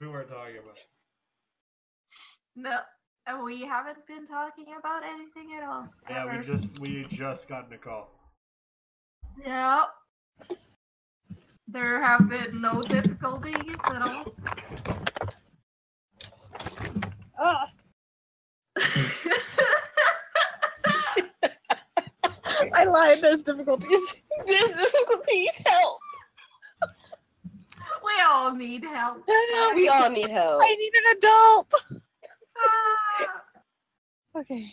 we weren't talking about. No, we haven't been talking about anything at all. Yeah, ever. we just got in a call. Yep. There have been no difficulties at all. I lied, there's difficulties. There's difficulties, help! We all need help. We all need help. I need an adult! Ah. Okay.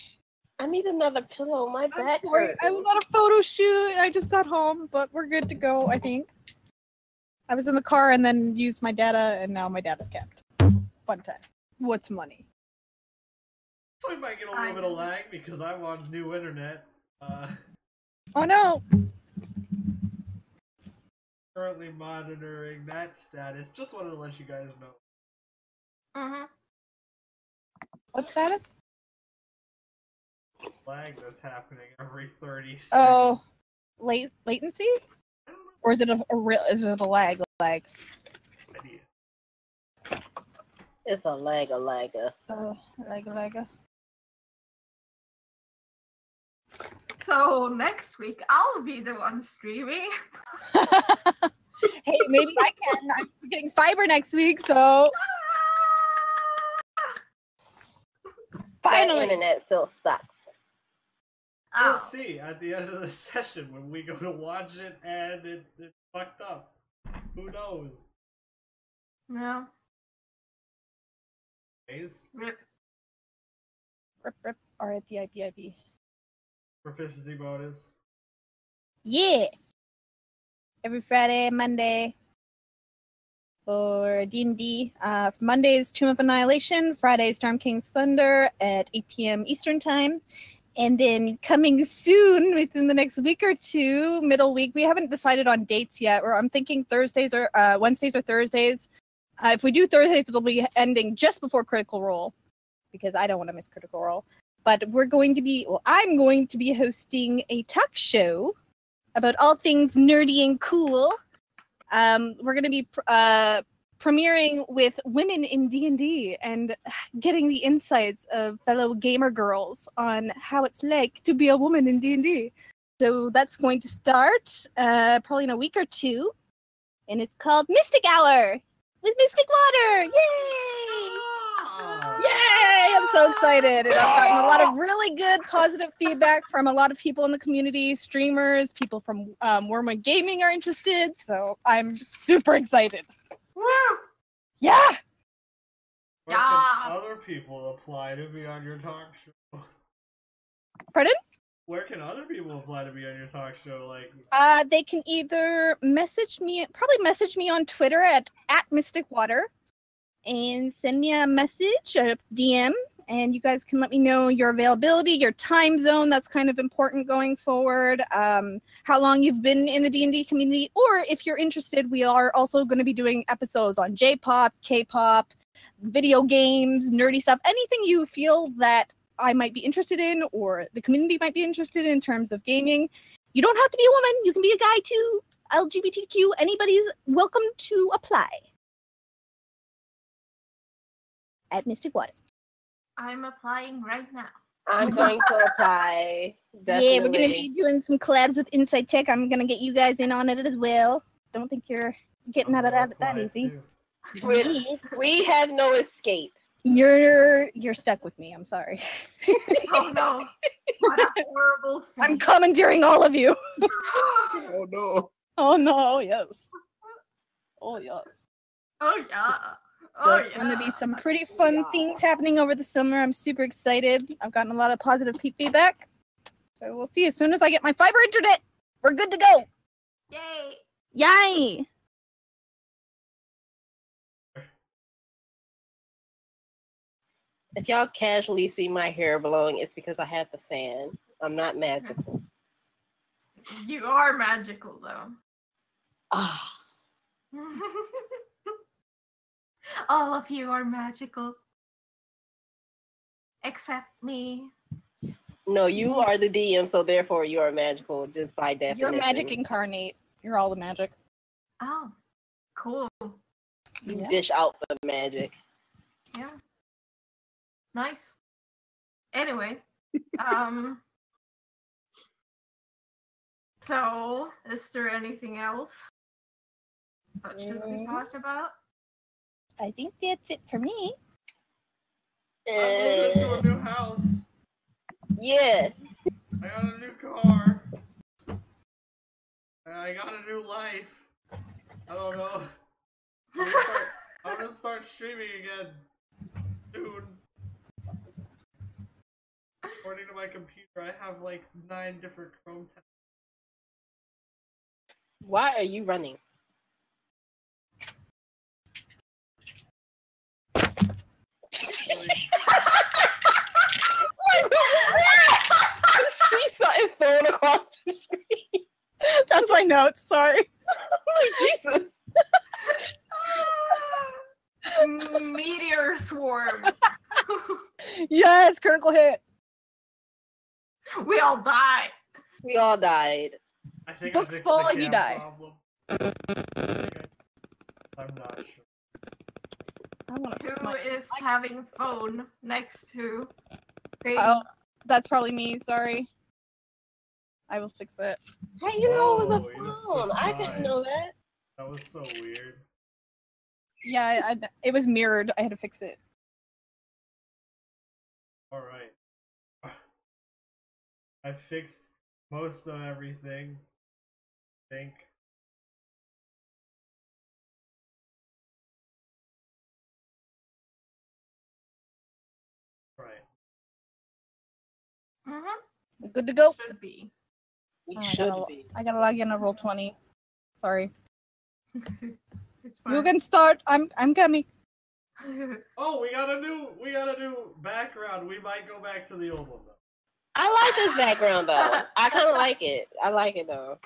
I need another pillow. My back Sorry, hurts. I was on a photo shoot. I just got home, but we're good to go, I think. I was in the car and then used my data, and now my data's capped. Fun time. What's money? So we might get a little bit of lag because I'm on new internet. Oh no! Currently monitoring that status. Just wanted to let you guys know. Mm-hmm. What status? Lag that's happening every 30 seconds. Oh, latency? Or is it a real? Is it a lag? Idea. It's a lagger. Oh, lag. So next week I'll be the one streaming. Hey, maybe I can. I'm getting fiber next week, so finally. That internet still sucks. We'll Oh. see at the end of the session when we go to watch it and it's fucked up. Who knows? No. Days? Rip. Rip. R-I-P-I-P-I-P. Proficiency bonus. Yeah. Every Friday, Monday for D&D. Mondays, Tomb of Annihilation. Friday, Storm King's Thunder at 8 p.m. Eastern Time. And then coming soon, within the next week or two, middle week. We haven't decided on dates yet. I'm thinking Thursdays or Wednesdays or Thursdays. If we do Thursdays, it'll be ending just before Critical Role, because I don't want to miss Critical Role. But I'm going to be hosting a talk show about all things nerdy and cool. We're going to be premiering with women in D&D and getting the insights of fellow gamer girls on how it's like to be a woman in D&D. So that's going to start probably in a week or two. And it's called Mystic Hour with Mystic Water. Yay! Yay! I'm so excited. And I've gotten a lot of really good positive feedback from a lot of people in the community, streamers, people from Wormwood Gaming are interested. So I'm super excited. Woo! Yeah! Where can Yes! other people apply to be on your talk show? Pardon? Where can other people apply to be on your talk show? Like, They can either message me on Twitter at MysticWater and send me a message, a DM, and you guys can let me know your availability, your time zone. That's kind of important going forward. How long you've been in the D&D community, or if you're interested, we are also going to be doing episodes on J-pop, K-pop, video games, nerdy stuff, anything you feel that I might be interested in or the community might be interested in terms of gaming. You don't have to be a woman. You can be a guy too. LGBTQ. Anybody's welcome to apply. At Mystic Water. I'm applying right now. I'm going to apply. Definitely. Yeah, we're going to be doing some collabs with Inside Check. I'm going to get you guys in on it as well. Don't think you're getting out of that easy. We have no escape. You're stuck with me. I'm sorry. Oh no. What a horrible thing. I'm commandeering all of you. Oh no. Oh no, yes. Oh yes. Oh yeah. So it's going to be some pretty fun things happening over the summer. I'm super excited. I've gotten a lot of positive feedback. So we'll see as soon as I get my fiber internet. We're good to go. Yay. Yay. If y'all casually see my hair blowing, it's because I have the fan. I'm not magical. You are magical though. Ah. All of you are magical. Except me. No, you are the DM, so therefore you are magical just by definition. You're magic incarnate. You're all the magic. Oh, cool. You Yeah. dish out the magic. Yeah. Nice. Anyway, so is there anything else that should be talked about? I think that's it for me. I moved into a new house. Yeah. I got a new car. And I got a new life. I don't know. I'm gonna start streaming again soon. According to my computer, I have like 9 different Chrome tabs. Why are you running? See something thrown across the screen. That's my notes. Sorry. Jesus. Meteor swarm. Yes, critical hit. We all die. We all died. I think Books I fixed fall the and you cam die. problem. I'm not sure. I want to fix Who my... is having phone next to thing? Oh, that's probably me. Sorry. I will fix it. How you know it was Oh, you a just phone? switched I didn't know sides. that. That was so weird. Yeah, it was mirrored. I had to fix it. Alright. I fixed most of everything. I think. Right. Mm-hmm. Good to go. Should be. We Oh, should be. I gotta log in on roll 20. Sorry. It's fine. You can start. I'm coming. Oh, we got a new background. We might go back to the old one though. I like this background though. I kind of like it. I like it though.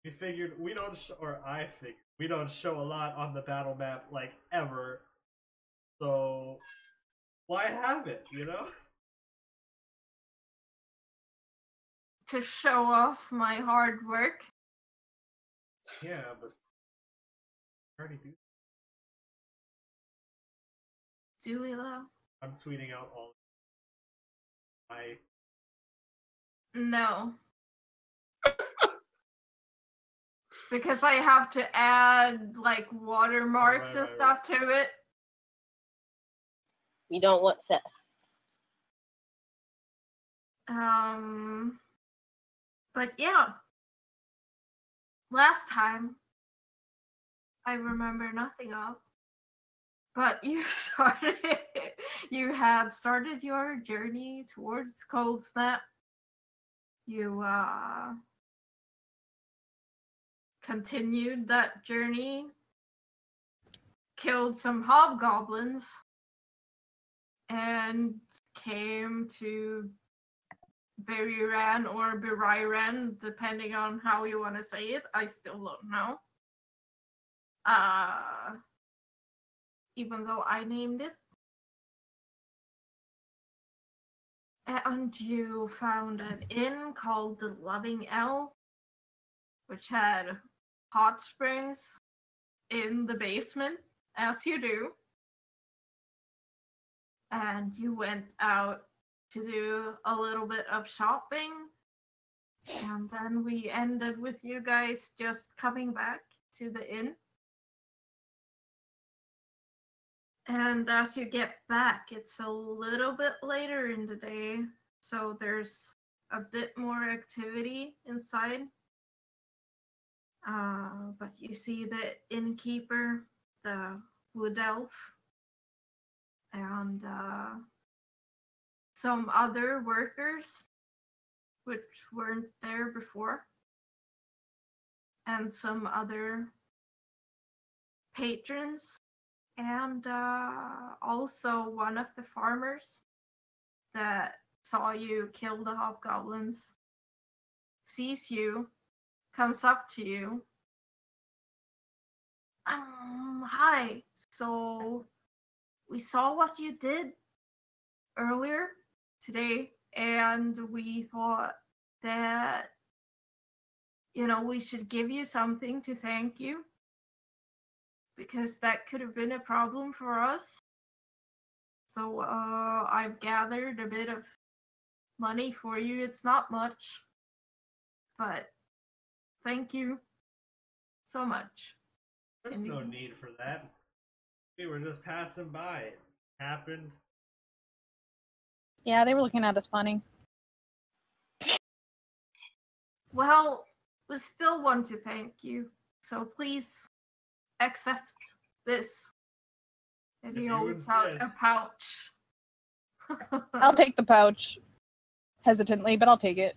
We figured we don't I figured we don't show a lot on the battle map like ever. So why have it, you know? To show off my hard work. Yeah, but I already do. Do we though? I'm tweeting out all No. Because I have to add like watermarks and stuff to it. You don't want theft. But yeah. Last time I remember nothing of. But you had started your journey towards Cold Snap. You continued that journey, killed some hobgoblins, and came to Beriran or Beriran, depending on how you want to say it. I still don't know. Even though I named it. And you found an inn called the Loving L, which had hot springs in the basement, as you do. And you went out to do a little bit of shopping. And then we ended with you guys just coming back to the inn. And as you get back, it's a little bit later in the day, so there's a bit more activity inside. But you see the innkeeper, the wood elf, and some other workers, which weren't there before, and some other patrons. And also one of the farmers that saw you kill the hobgoblins sees you, comes up to you. Hi. So we saw what you did earlier today, and we thought that we should give you something to thank you. Because that could have been a problem for us. So I've gathered a bit of money for you. It's not much. But thank you so much. There's no need for that. We were just passing by. It happened. Yeah, they were looking at us funny. Well, we still want to thank you. So please accept this. And he If you holds out a insist. pouch. I'll take the pouch. Hesitantly, but I'll take it.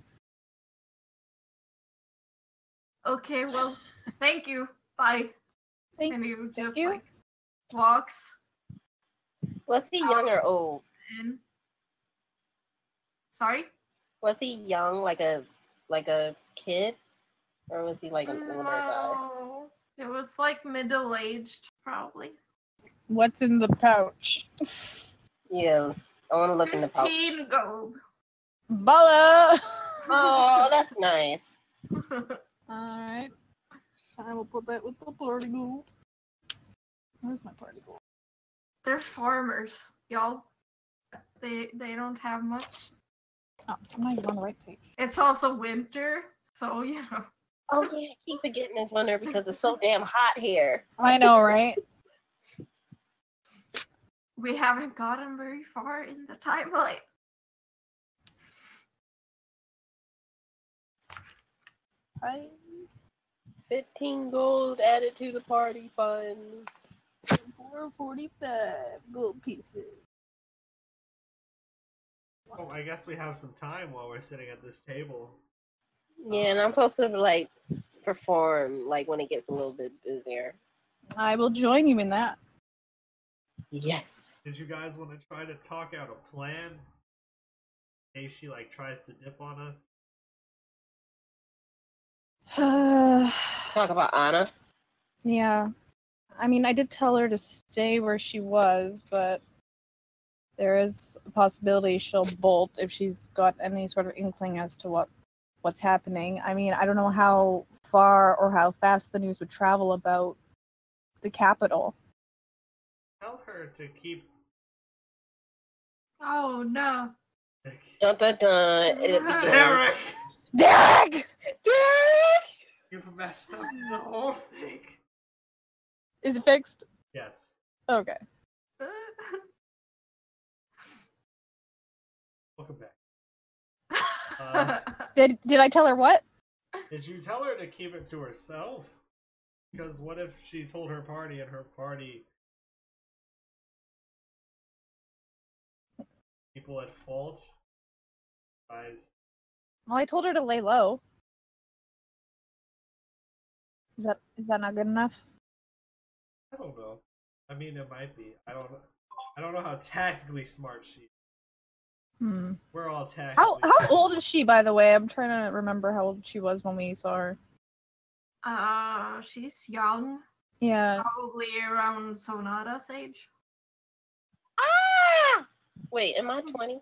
Okay, well, thank you. Bye. Thank And he just you. like walks Was he young or old? in. Sorry? Was he young, like a kid, or was he like an older guy? No. It was like middle-aged, probably. What's in the pouch? Yeah, I want to look in the pouch. 15 gold. Bala! Oh, that's nice. Alright. I will put that with the party gold. Where's my party gold? They're farmers, y'all. They don't have much. Oh, I'm not even on the right page. It's also winter, so Oh yeah, I keep forgetting it's winter because it's so damn hot here. I know, right? we haven't gotten very far in the timeline. I 15 gold added to the party funds. 445 gold pieces. Oh, I guess we have some time while we're sitting at this table. Yeah, and I'm supposed to like perform like when it gets a little bit busier. I will join you in that. Yes. Did you guys want to try to talk out a plan? In case she like tries to dip on us? Talk about Anna. Yeah. I mean, I did tell her to stay where she was, but there is a possibility she'll bolt if she's got any sort of inkling as to what's happening. I mean, I don't know how far or how fast the news would travel about the capital. Tell her to keep. Oh no. Dun dun dun. Derek! Derek! You've messed up the whole thing. Is it fixed? Yes. Okay. Welcome back. Did I tell her what? Did you tell her to keep it to herself? Because what if she told her party and her party people at fault? Guys. Well, I told her to lay low. Is that not good enough? I don't know. I mean, it might be. I don't know how tactically smart she is. We're all tactically How old is she, by the way? I'm trying to remember how old she was when we saw her. She's young. Yeah. Probably around Sonata's age. Ah! Wait, am I 20?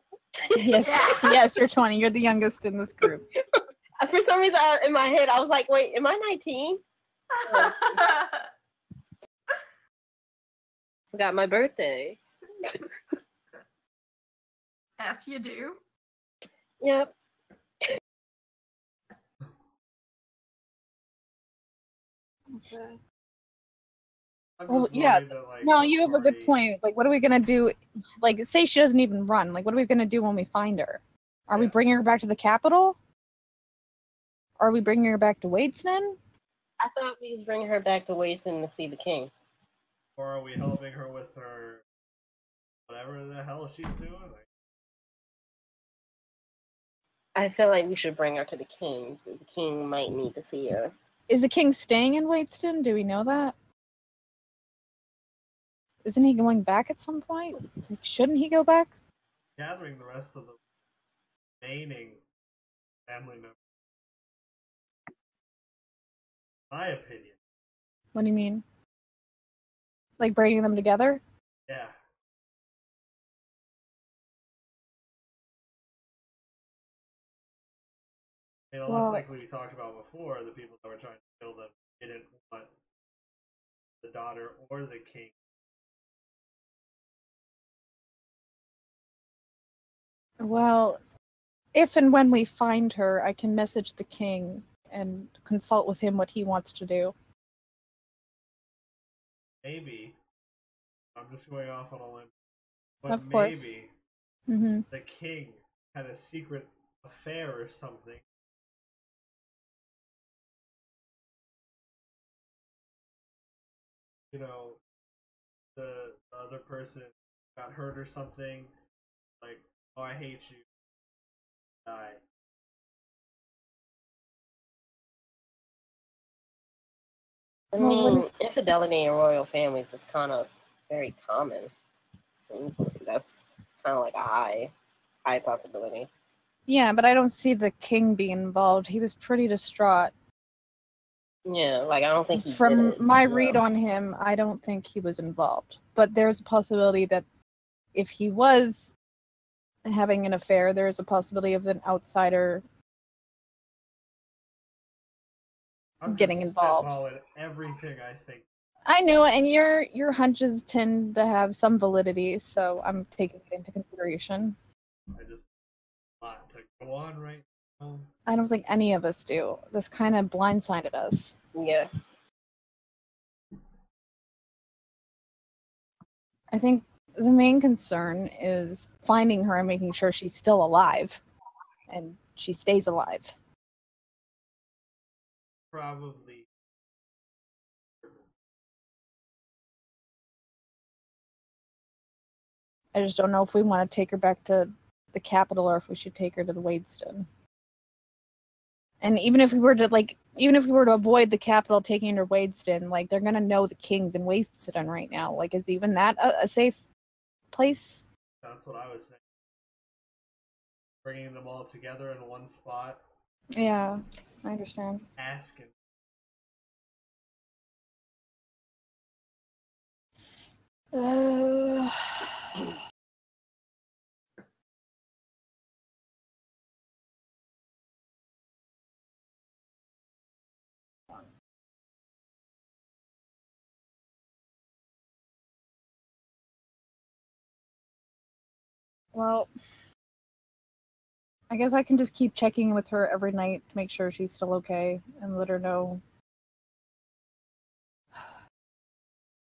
Yes. Yes, you're 20. You're the youngest in this group. For some reason, in my head, I was like, wait, am I 19? Forgot my birthday. As you do. Yep. Okay. I'm Well, just yeah. worried that, like, No, the you have a good party- point. Like, what are we gonna do? Like, say she doesn't even run. Like, what are we gonna do when we find her? Are we Yeah. bringing her back to the capital? Are we bringing her back to Wadeston? I thought we was bringing her back to Wayston to see the king. Or are we helping her with her whatever the hell she's doing? Like, I feel like we should bring her to the king. The king might need to see her. Is the king staying in Wadeston? Do we know that? Isn't he going back at some point? Like, shouldn't he go back? gathering the rest of the remaining family members. My opinion. What do you mean? Like bringing them together? Yeah. I mean, unless, like we talked about before, the people that were trying to kill them didn't want the daughter or the king. Well, if and when we find her, I can message the king and consult with him what he wants to do. Maybe. I'm just going off on a limb. But Of course. maybe Mm-hmm. the king had a secret affair or something. You know, the other person got hurt or something. Like, oh, I hate you. Die. I Well, mean, infidelity in royal families is kind of very common. Seems like that's kind of like a high possibility. Yeah, but I don't see the king being involved. He was pretty distraught. Yeah, like I don't think he From did it. my No. read on him, I don't think he was involved. But there's a possibility that if he was having an affair, there's a possibility of an outsider I'm getting just involved. spitballing everything I think. I know, and your hunches tend to have some validity, so I'm taking it into consideration. I just want to go on right now. I don't think any of us do. This kind of blindsided us. Yeah. I think the main concern is finding her and making sure she's still alive, and she stays alive. Probably. I just don't know if we want to take her back to the capital or if we should take her to the Wadestone. And even if we were to avoid the capital, taking her to Wadestone, like they're gonna know the king's in Wadestone right now. Like, is even that a safe place? That's what I was saying. Bringing them all together in one spot. Yeah, I understand. Asking. Well, I guess I can just keep checking with her every night to make sure she's still okay and let her know.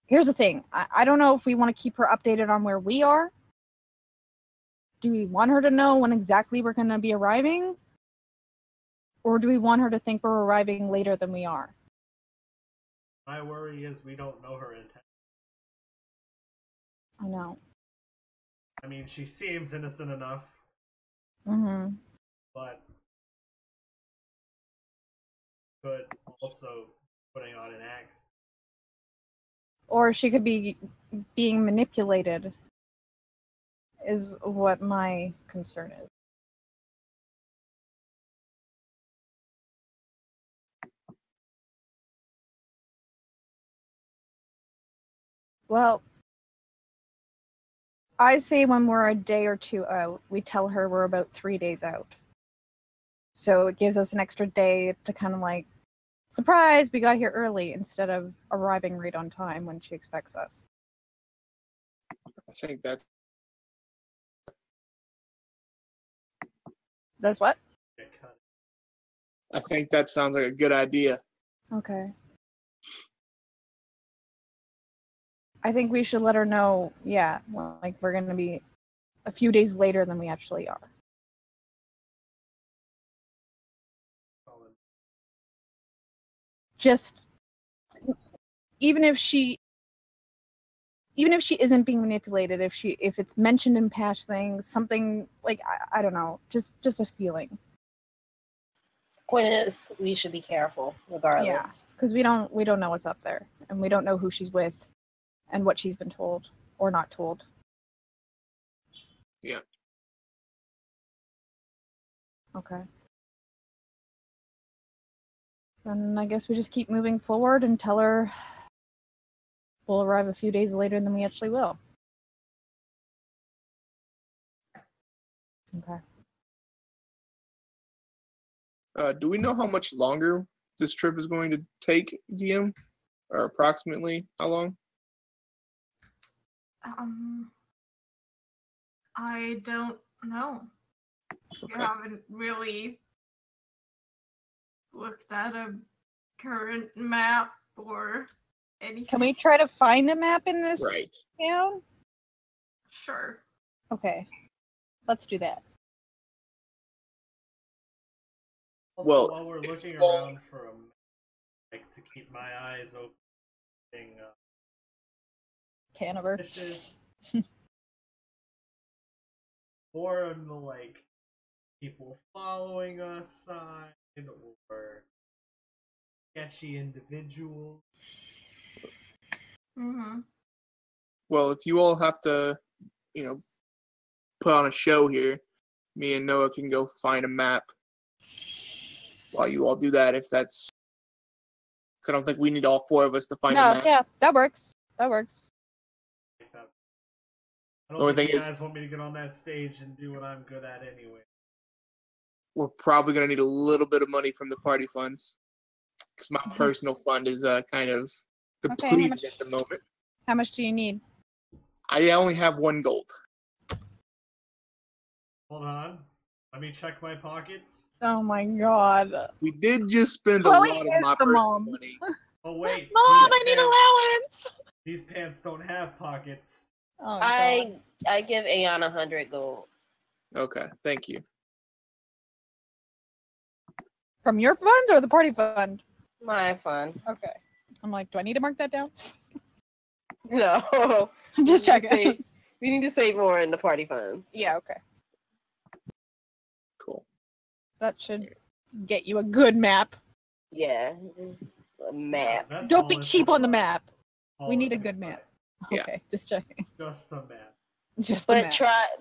Here's the thing. I don't know if we want to keep her updated on where we are. Do we want her to know when exactly we're going to be arriving? Or do we want her to think we're arriving later than we are? My worry is we don't know her intent. I know. I mean, she seems innocent enough, Mm-hmm. but could also putting on an act. Or she could be being manipulated, is what my concern is. Well, I say when we're a day or two out, we tell her we're about 3 days out. So it gives us an extra day to kind of like, surprise, we got here early, instead of arriving right on time when she expects us. I think that's That's what? Get cut. I think that sounds like a good idea. Okay. I think we should let her know, yeah, well, like we're going to be a few days later than we actually are. Just even if she isn't being manipulated, if it's mentioned in past things, something like I don't know, just a feeling. Point is, we should be careful regardless. Yeah, because we don't know what's up there, and we don't know who she's with, and what she's been told or not told. Yeah. Okay. Then I guess we just keep moving forward and tell her we'll arrive a few days later than we actually will. Okay. Do we know how much longer this trip is going to take, DM? Or approximately how long? I don't know. You Okay. haven't really looked at a current map or anything. Can we try to find a map in this Right. town? Sure. Okay. Let's do that. Also, Well, while we're if looking you all- around for a like to keep my eyes open, Canover. dishes, or on the like people following us side, or sketchy individuals. Mm-hmm. Well, if you all have to, put on a show here, me and Noah can go find a map while you all do that. If that's, 'cause I don't think we need all four of us to find a No, map. yeah, that works. That works. Like that. I The don't only think you thing is- guys want me to get on that stage and do what I'm good at anyway. We're probably gonna need a little bit of money from the party funds, because my personal fund is kind of depleted much? at the moment. How much do you need? I only have 1 gold. Hold on. Let me check my pockets. Oh my god. We did just spend Chloe a lot is of my the personal mom. money. Oh wait. Mom, these I need pants- allowance! These pants don't have pockets. Oh, I God. give Aon 100 gold. Okay, thank you. From your fund or the party fund? My fun. Okay. I'm like, do I need to mark that down? No. I'm just We need to checking. save- We need to save more in the party funds. Yeah, okay. Cool. That should get you a good map. Yeah, just a map. That's Don't all be it's cheap gonna on the buy. map. All We need it's a good gonna map. Yeah. Okay, just checking. buy. Just a map. Just the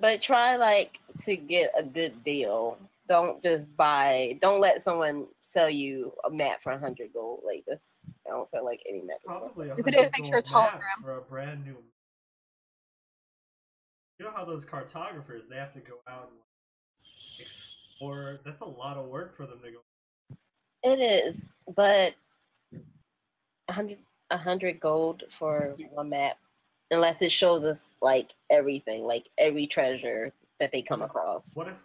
map. Try like to get a good deal. Don't just buy. Don't let someone sell you a map for 100 gold. Like this, I don't feel like any map. Probably a If it is, $100 make sure it's map hologram. for a brand new. You know how those cartographers, they have to go out and explore. That's a lot of work for them to go. It is, but 100 gold for one map, unless it shows us like everything, like every treasure that they come across. What if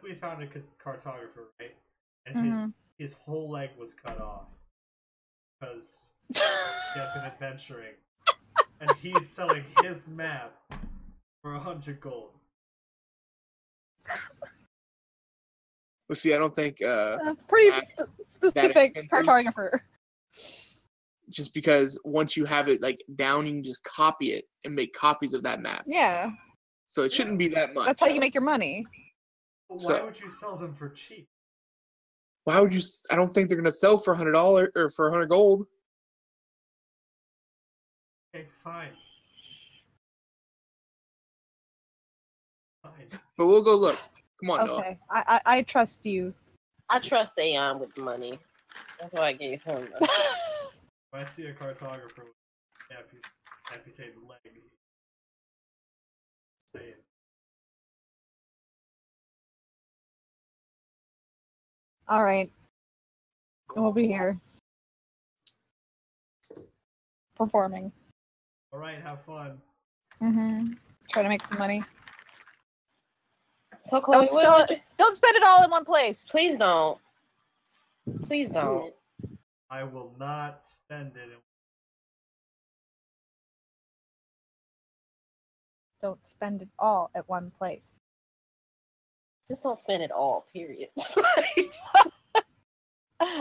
we found a cartographer, right? And Mhm. his whole leg was cut off because he had been adventuring, and he's selling his map for 100 gold. Well, see, I don't think That's pretty That- specific expensive. cartographer. just because once you have it like down, you can just copy it and make copies of that map. Yeah, So it shouldn't be that much. that's how you make your money. But why So- would you sell them for cheap? Why would you? I don't think they're gonna sell for $100 or for 100 gold. Okay, fine. Fine. But we'll go look. Come on, Noah. Okay, I trust you. I trust Aon with the money. That's why I gave him. If I see a cartographer with amputated leg, say it. All right, we'll be here performing. All right, have fun. Try to make some money. So Chloe, Don't spend it all in one place. please don't. Please don't. I will not spend it. Don't spend it all at one place. Just don't spend it all. Period.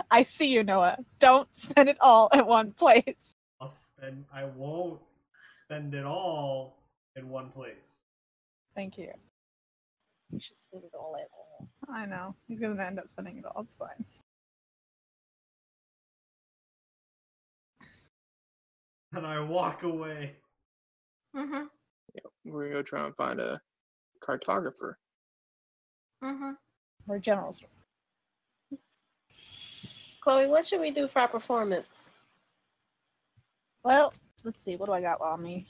I see you, Noah. Don't spend it all at one place. I won't spend it all in one place. Thank you. You should spend it all at all. I know. He's gonna end up spending it all. It's fine. And I walk away. Mm-hmm. We're gonna go try and find a cartographer. Mm-hmm. We're general store. Chloe, what should we do for our performance? Well, let's see. What do I got on me?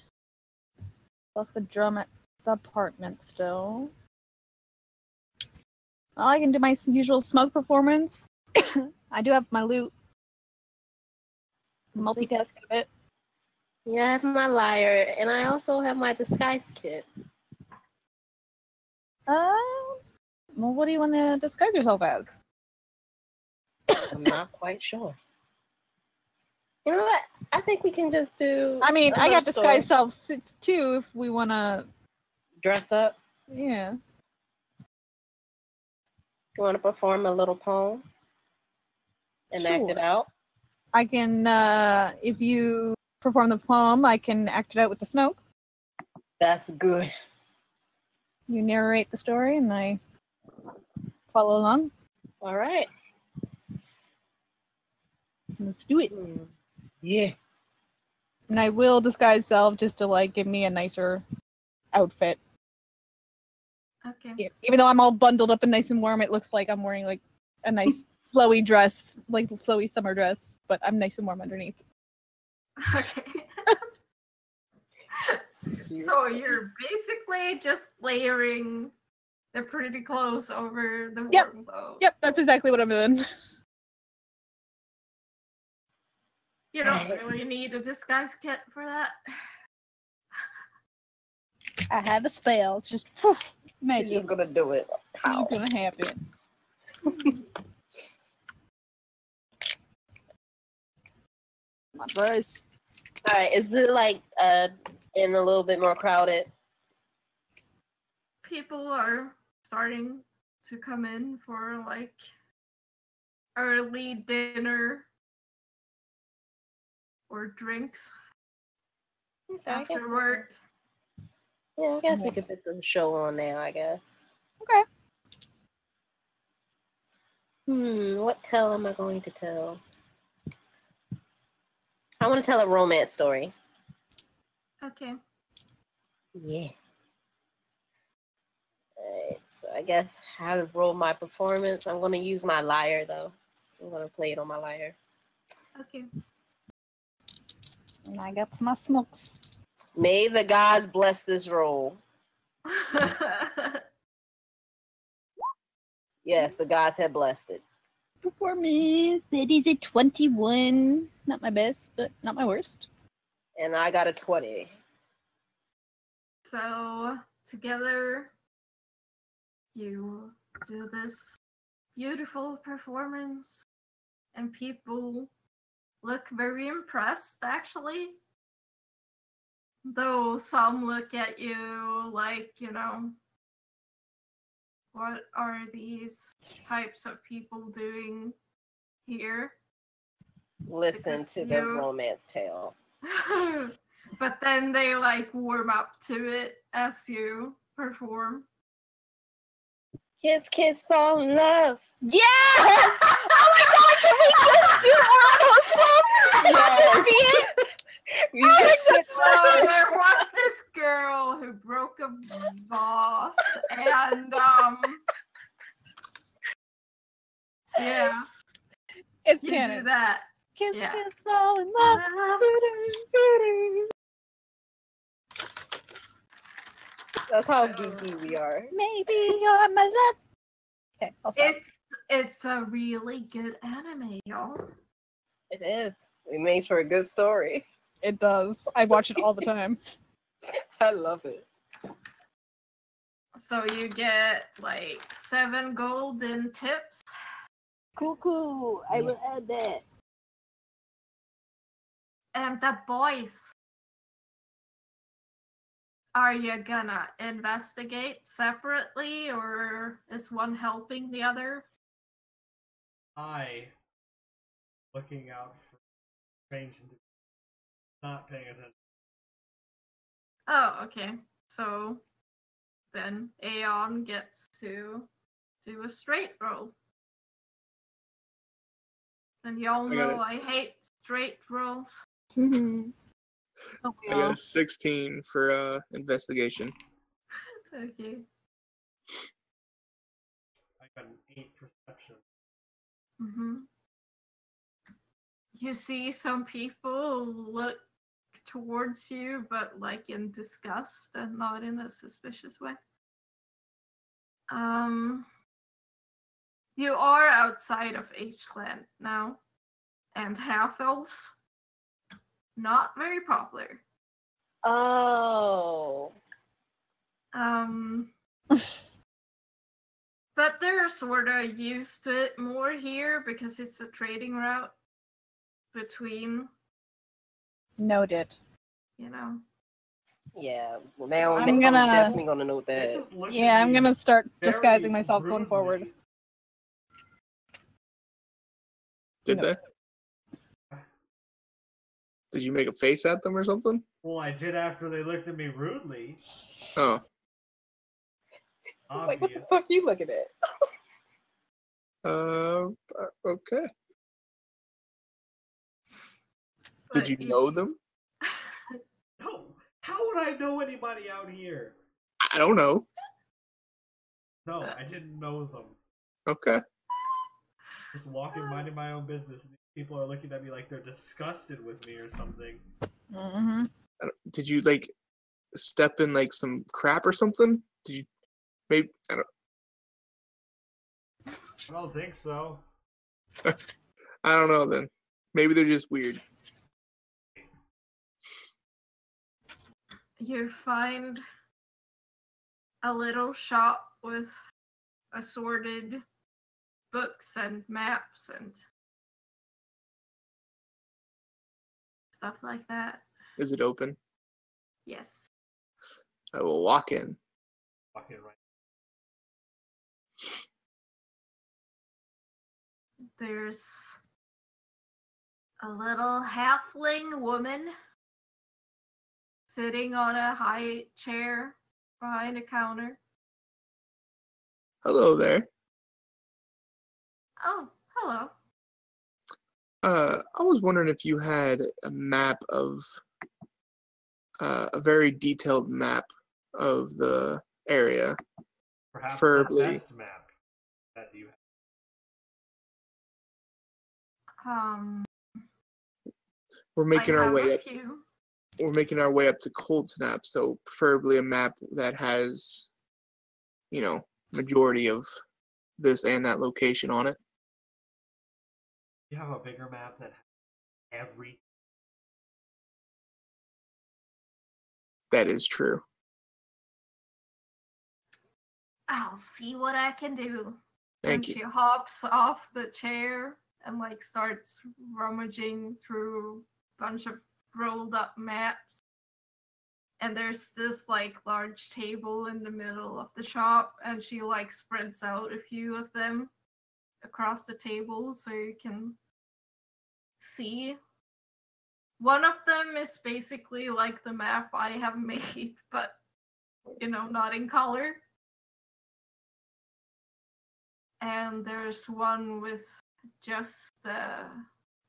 Left the drum at the apartment still. Well, I can do my usual smoke performance. I do have my loot. Multitask a bit. Yeah, I have my lyre, and I also have my disguise kit. Well, what do you want to disguise yourself as? I'm not quite sure. You know what? I think we can just do. I mean, I got story. disguise self too if we want to. Dress up. Yeah. You want to perform a little poem and act it Sure. out? I can, if you perform the poem, I can act it out with the smoke. That's good. You narrate the story and I follow along. All right. Let's do it. Yeah. And I will disguise self just to like give me a nicer outfit. Okay. Yeah. Even though I'm all bundled up and nice and warm, it looks like I'm wearing like a nice flowy dress, like flowy summer dress, but I'm nice and warm underneath. Okay. So you're basically just layering the pretty clothes over the Yep. warm clothes. Yep, that's exactly what I'm doing. You don't really need a disguise kit for that. I have a spell. It's just poof, She's magic. just gonna do it. How? It's gonna happen. My buzz. All right. Is it like in a little bit more crowded? People are starting to come in for like early dinner or drinks Okay, I guess after work. Yeah, I guess we could put the show on now. I guess. Okay. What tale am I going to tell? I want to tell a romance story. Okay. Yeah. Alright, so I guess how to roll my performance. I'm going to use my lyre, though. I'm going to play it on my lyre. Okay. And I got my smokes. May the gods bless this roll. Yes, the gods have blessed it. Performance. That is a 21. Not my best, but not my worst. And I got a 20. So together you do this beautiful performance and people look very impressed actually. Though some look at you like, you know, what are these types of people doing here? Listen Because to the romance tale. But then they like warm up to it as you perform. Kiss, fall in love. Yes! Oh my god, can we just do Orato's Yes. So there was this girl who broke a vase and yeah, It's you canon. do that. Kiss, Yeah. kiss, fall in love. That's how So- geeky we are. Maybe you're my love. Okay, I'll stop. It's a really good anime, y'all. It is. It makes for a good story. It does. I watch it all the time. I love it. So you get like 7 gold in tips. Cool. I will add that. And the boys. Are you gonna investigate separately or is one helping the other? I looking out for strange individuals, not paying attention. Oh, okay. So then Aon gets to do a straight roll. And y'all know I hate straight rolls. Mm-hmm. Oh, I got a 16 for investigation. Okay. I got an 8 perception. Mm-hmm. You see some people look towards you, but like in disgust and not in a suspicious way. You are outside of H-Land now, and half-elves, not very popular. Oh. But they're sort of used to it more here because it's a trading route between, Noted. you know. Yeah. Well, now I'm gonna- definitely gonna know They that. just looked Yeah, at I'm me gonna start very disguising myself going forward. rudely. Did No. they? Did you make a face at them or something? Well, I did after they looked at me rudely. Oh. Like, what the Obvious. fuck you looking at? Okay. Did But you if- know them? No. How would I know anybody out here? I don't know. No, I didn't know them. Okay. Just walking, minding my own business. And people are looking at me like they're disgusted with me or something. Mm-hmm. Did you like step in like some crap or something? Did you maybe I don't think so. I don't know then. Maybe they're just weird. You find a little shop with assorted books and maps and stuff like that. Is it open? Yes. I will walk in. Walking right. There's a little halfling woman sitting on a high chair behind a counter. Hello there. Oh, hello. I was wondering if you had a map of a very detailed map of the area. Perhaps Preferably. the best map that you have. We're making I our have way a up. few. We're making our way up to Cold Snap, so preferably a map that has, you know, majority of this and that location on it. You have a bigger map that has every. That is true. I'll see what I can do. Thank And you. she hops off the chair and like starts rummaging through a bunch of rolled up maps. And there's this like large table in the middle of the shop, and she like spreads out a few of them across the table so you can see. One of them is basically like the map I have made, but you know, not in color. And there's one with just a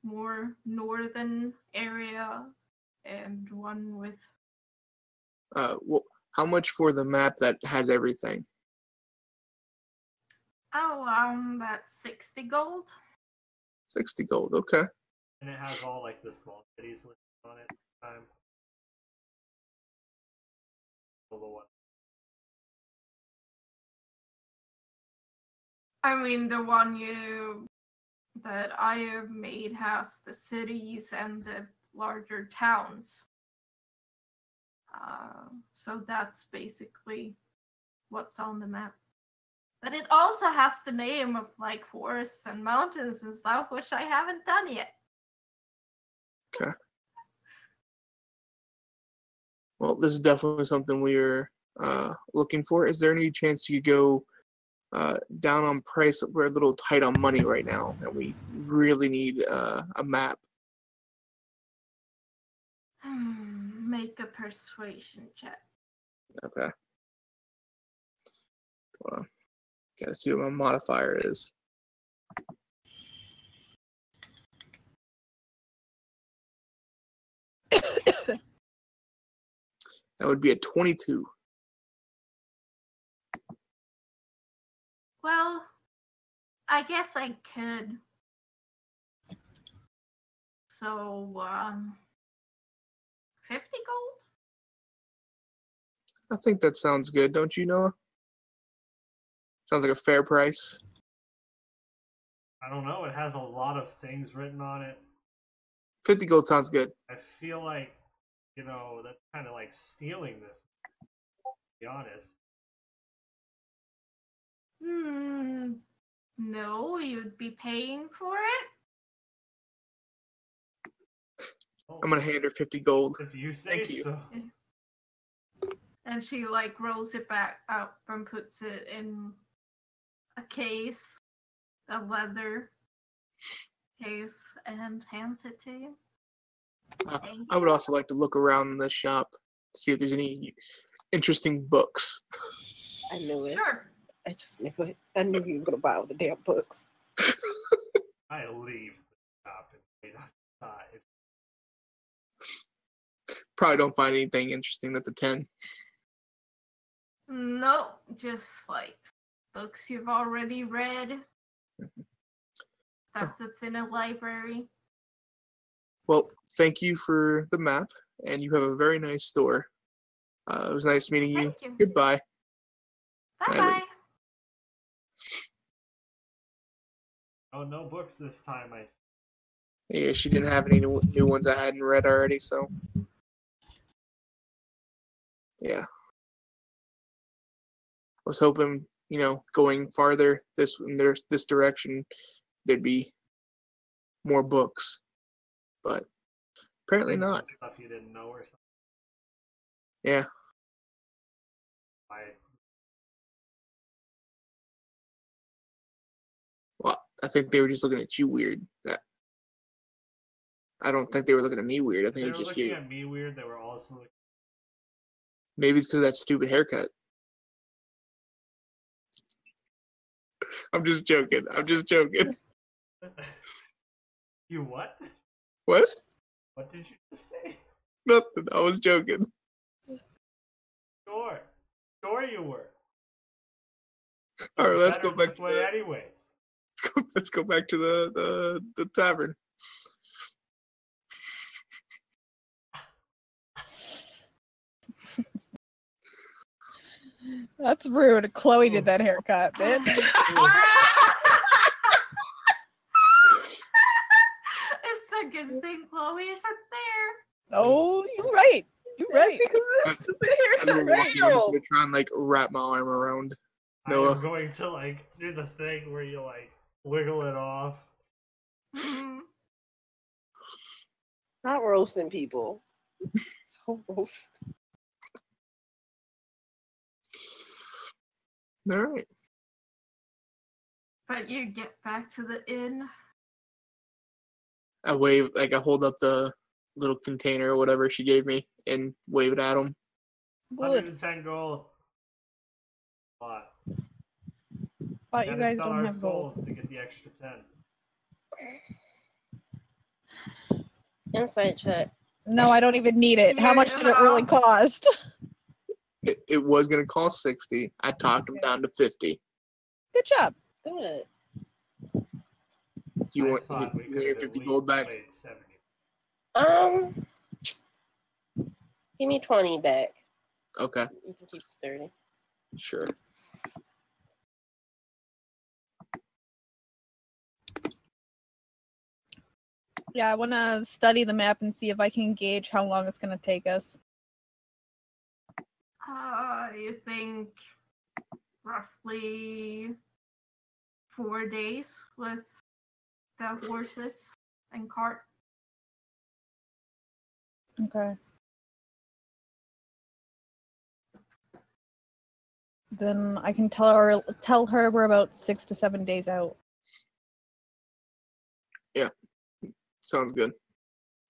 more northern area, and one with Well, how much for the map that has everything? that's 60 gold. 60 gold. Okay. And it has all like the small cities listed on it. Time. I mean, the one that I have made has the cities and the larger towns. So that's basically what's on the map. But it also has the name of like forests and mountains and stuff, which I haven't done yet. Okay. Well, this is definitely something we're looking for. Is there any chance you could go down on price? We're a little tight on money right now, and we really need a map. Make a persuasion check. Okay. Hold on. Gotta see what my modifier is. That would be a 22. Well, I guess I could. So, 50 gold? I think that sounds good, don't you, Noah? Sounds like a fair price. I don't know. It has a lot of things written on it. 50 gold sounds good. I feel like, that's kind of like stealing this, to be honest. No, you'd be paying for it. I'm gonna hand her 50 gold. If you say Thank you. so. And she like rolls it back up and puts it in a case, a leather case, and hands it to you. I would also like to look around the shop, see if there's any interesting books. I knew it. Sure. I just knew it. I knew he was gonna buy all the damn books. I leave the shop and wait outside. Probably don't find anything interesting at the 10. No, just like books you've already read, stuff that's in a library. Well, thank you for the map, and you have a very nice store. It was nice meeting you. Thank you. Goodbye. Bye-bye. Oh, no books this time, I see. Yeah, she didn't have any new ones I hadn't read already, so yeah. I was hoping, going farther this direction, there'd be more books, but apparently not. Stuff you didn't know or something. Yeah. Well, I think they were just looking at you weird. I don't think they were looking at me weird. I think They it were was just looking you. at me weird. They were also looking. Maybe it's because of that stupid haircut. I'm just joking. You what? What? What did you just say? Nothing. I was joking. Sure you were. All right, let's Better go back this to way anyways. let's go back to the tavern. That's rude. Chloe did that haircut, bitch. It's a good thing Chloe isn't there. Oh, you're right. You're right. Because stupid I'm haircut. gonna try and wrap my arm around Noah. I'm going to do the thing where you wiggle it off. Not roasting people. So roast. All right. But you get back to the inn. I wave, I hold up the little container or whatever she gave me and wave it at him. 110 gold. Lot. Thought you Gotta guys sell don't our have gold. souls to get the extra 10. Insight check. No, I don't even need it. How much did it really cost? It was gonna cost 60. I talked him down to 50. Good job. Good. Do you I want thought we could your have 50 at gold least back? played 70. Give me 20 back. Okay, You can keep 30. sure. Yeah, I want to study the map and see if I can gauge how long it's going to take us. You think roughly 4 days with the horses and cart. Okay. Then I can tell her we're about 6 to 7 days out. Yeah, sounds good.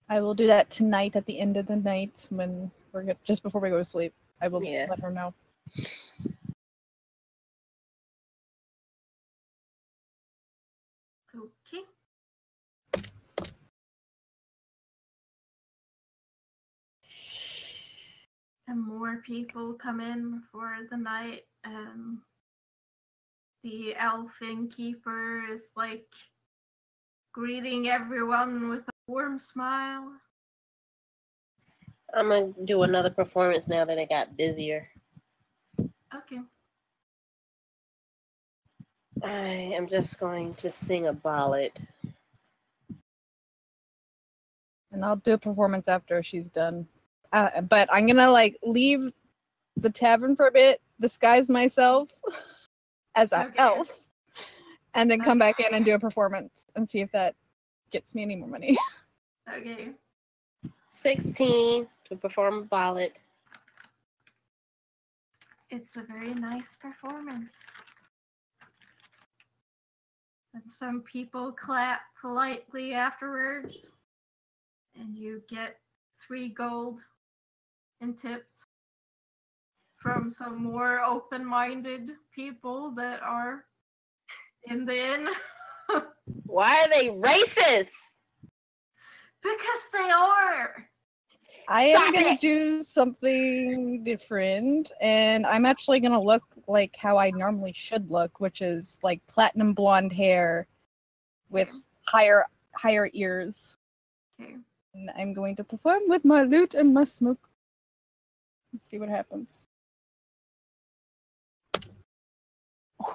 I will do that tonight at the end of the night when just before we go to sleep. I will let her know. Okay. And more people come in for the night. The elfin keeper is greeting everyone with a warm smile. I'm going to do another performance now that it got busier. Okay. I am just going to sing a ballad. And I'll do a performance after she's done. But I'm gonna like leave the tavern for a bit, disguise myself as an elf, and then come back in and do a performance and see if that gets me any more money. Okay. 16 to perform a ballad. It's a very nice performance. And some people clap politely afterwards. And you get 3 gold in tips from some more open-minded people that are in the inn. Why are they racist? Because they are! I am going to do something different, and I'm actually going to look like how I normally should look, which is like platinum blonde hair with higher ears. Okay. And I'm going to perform with my lute and my smoke. Let's see what happens.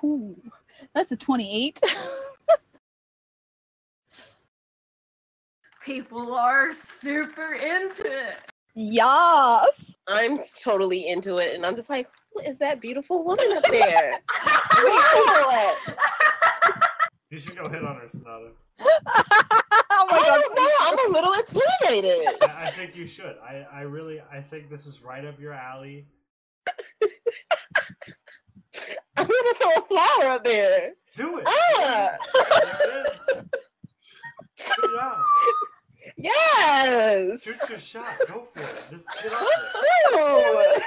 Ooh, that's a 28. People are super into it. Yes! I'm totally into it, and I'm just like, who is that beautiful woman up there? Wait, You should go hit on her, Sonata. Oh my I god. don't know. I'm a little intimidated. I think you should. I think this is right up your alley. I'm gonna throw a flower up there. Do it. Ah! There it is. Good job. Yes. Shoot your shot. Go for it. Just get up there. Ooh.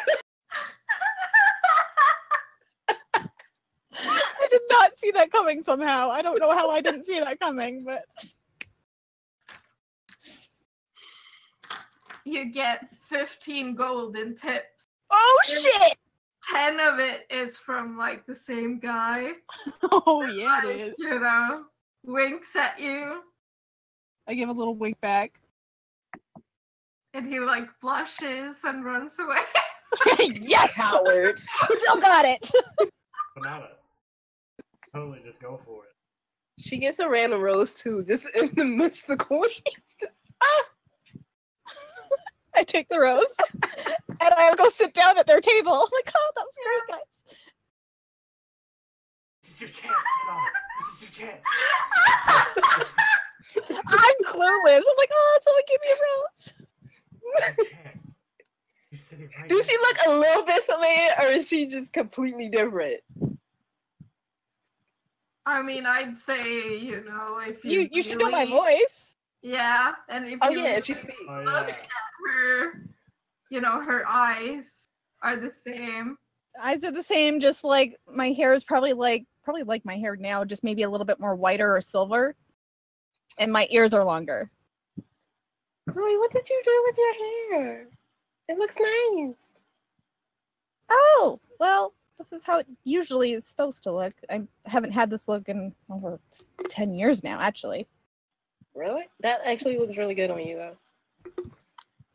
I did not see that coming somehow. I don't know how I didn't see that coming, but... You get 15 gold in tips. Oh shit! 10 of it is from like the same guy. Oh yeah, it is. You know, winks at you, I give a little wink back. and he like blushes and runs away. Yes! Howard. Still got it! Sonata. Totally just go for it. She gets a random rose too, just in the midst of the coins. I take the rose, and I go sit down at their table. I'm like, oh, that was great, guys. This is your chance, Sonata. This is your chance. I'm clueless. I'm like, oh, someone give me a rose. This is your chance. You're sitting right Does she next look a little bit familiar, or is she just completely different? I mean, I'd say, you know, if you You should know my really- voice. Yeah, and if Oh you yeah, really she speaks. Oh, look yeah. at her, you know, her eyes are the same. Eyes are the same, just like my hair is probably like my hair now, just maybe a little bit more whiter or silver. And my ears are longer. Chloe, what did you do with your hair? It looks nice. Oh, well, this is how it usually is supposed to look. I haven't had this look in over 10 years now, actually. Really? That actually looks really good on you, though.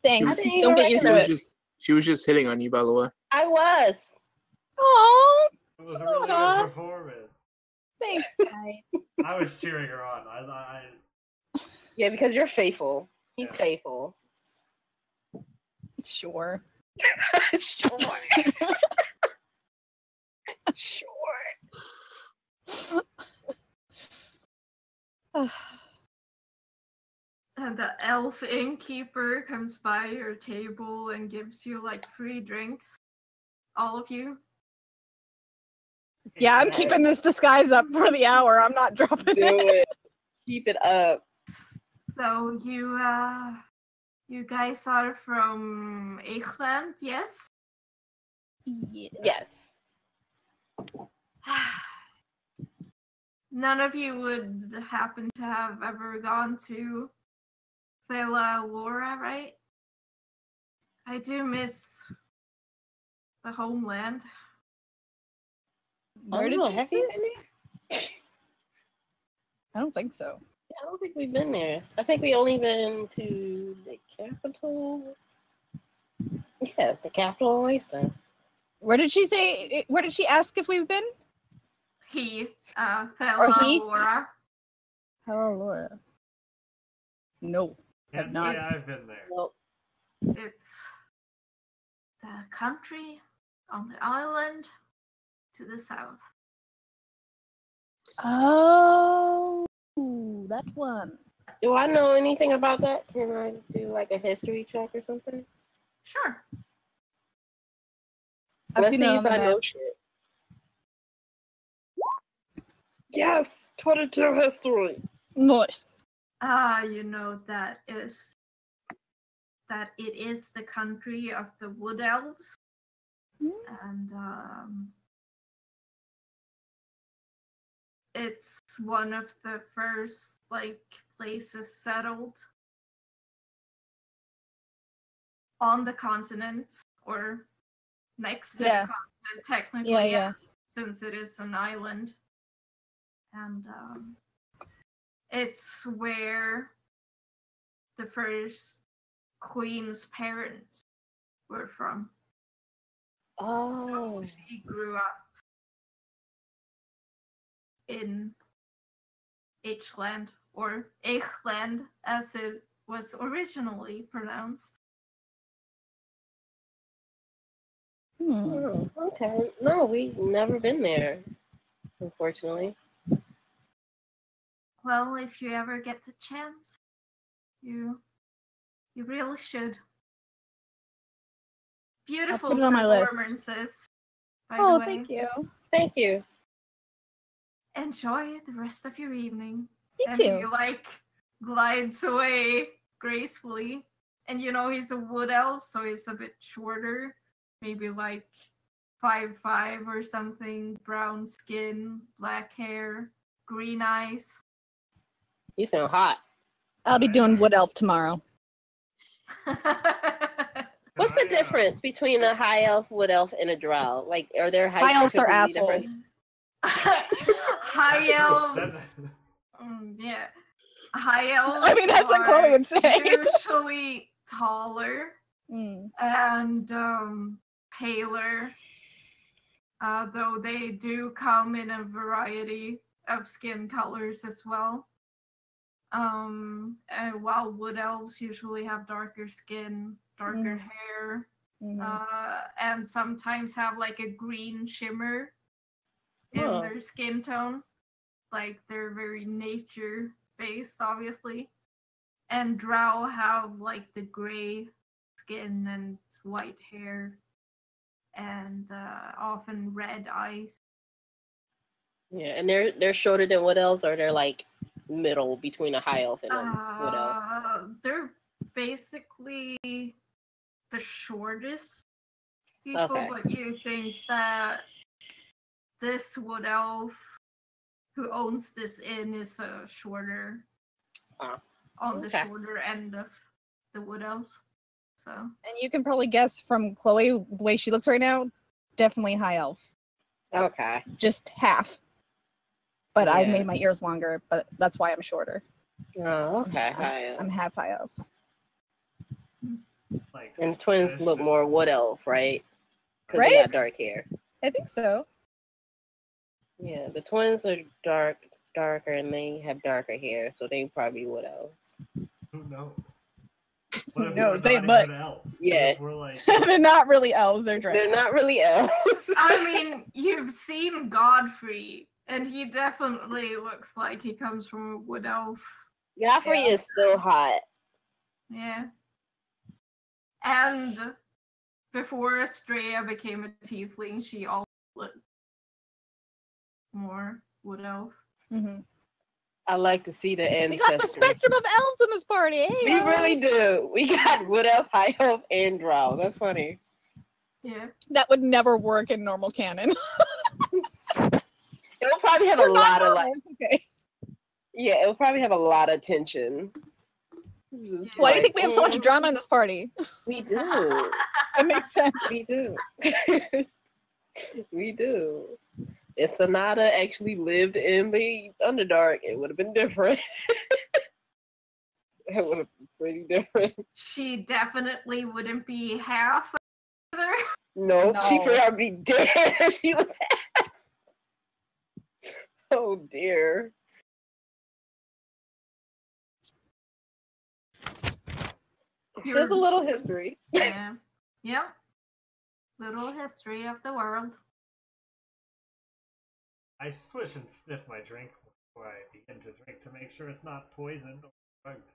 Thanks. I didn't Don't even get used She to was it. she was just hitting on you, by the way. I was. Oh, It was a really Aw. good performance. thanks, guys. I was cheering her on. I Yeah, because you're faithful. He's Yeah. faithful. Sure. Sure. Sure. And the elf innkeeper comes by your table and gives you like free drinks. All of you. Yeah, I'm keeping this disguise up for the hour. I'm not dropping Do it. it. Keep it up. So you guys are from Egeland, yes? Yeah. Yes. None of you would happen to have ever gone to Thela Laura, right? I do miss the homeland. Where did know, you have see we it? been there? I don't think so. Yeah, I don't think we've been there. I think we only been to the capital. Yeah, the capital of Wasteland. Where did she say? Where did she ask if we've been? Thela he? Laura. Hello, Laura. No. Can't Have say not. I've been there. Well, It's the country on the island to the south. Oh, that one. do I know anything about that? Can I do like a history check or something? Sure. I've Let's seen see it on if the I know map. shit. Yes, 22 history. Nice. You know that it is the country of the wood elves, and it's one of the first places settled on the continent, or next to the continent technically, Yeah. since it is an island. And it's where the first queen's parents were from. Oh. She grew up in H-land, or Eichland as it was originally pronounced. Oh, okay. No, we've never been there, unfortunately. Well, if you ever get the chance, you really should. Beautiful put it on my list. performances, by Oh, the way. thank you. Thank you. Enjoy the rest of your evening. Me And too. he glides away gracefully. And he's a wood elf, so he's a bit shorter. Maybe 5'5" or something. Brown skin, black hair, green eyes. You sound hot. I'll be doing Wood Elf tomorrow. What's the difference between a high elf, wood elf, and a drow? Like, are there High elves are completely different? assholes. High elves. Yeah. High elves. I mean, that's what Chloe would say. Usually taller Mm. and paler. Though they do come in a variety of skin colors as well. And while wood elves usually have darker skin, darker hair, and sometimes have a green shimmer in their skin tone. They're very nature based, obviously. And drow have the gray skin and white hair, and often red eyes. Yeah, and they're shorter than wood elves, or they're middle between a high elf and a wood elf? They're basically the shortest people, Okay. but you think that this wood elf who owns this inn is shorter, on the shorter end of the wood elves. So, And you can probably guess from Chloe, the way she looks right now, definitely high elf. Okay. Just half. But I Yeah. made my ears longer, but that's why I'm shorter. Oh, okay. High elf. I'm half high elf. And twins look more wood elf, right? Because Right? they got dark hair. I think so. Yeah, the twins are darker, and they have darker hair, so they probably wood elves. Who knows? Who What if knows? we're not But- even elf? Yeah. What if we're They're not really elves, they're They're dragons. not really elves. I mean, you've seen Godfrey, and he definitely looks like he comes from a wood elf. Godfrey is still hot. Yeah. And before Estrella became a tiefling, she also looked more wood elf. Mm-hmm. I like to see the We ancestry. got the spectrum of elves in this party. Hey, We really do. We got wood elf, high elf, and drow. That's funny. Yeah. That would never work in normal canon. It'll probably have a We're not lot of normal, it's okay. Yeah, it'll probably have a lot of tension. Why do you think we have so much drama in this party? We do. That makes sense. We do. We do. If Sonata actually lived in the Underdark, it would have been different. It would have been pretty different. She definitely wouldn't be half either. No, she No. would be dead. She was Oh dear. Just a little history. Yeah. Yep. Little history of the world. I swish and sniff my drink before I begin to drink to make sure it's not poisoned or drugged.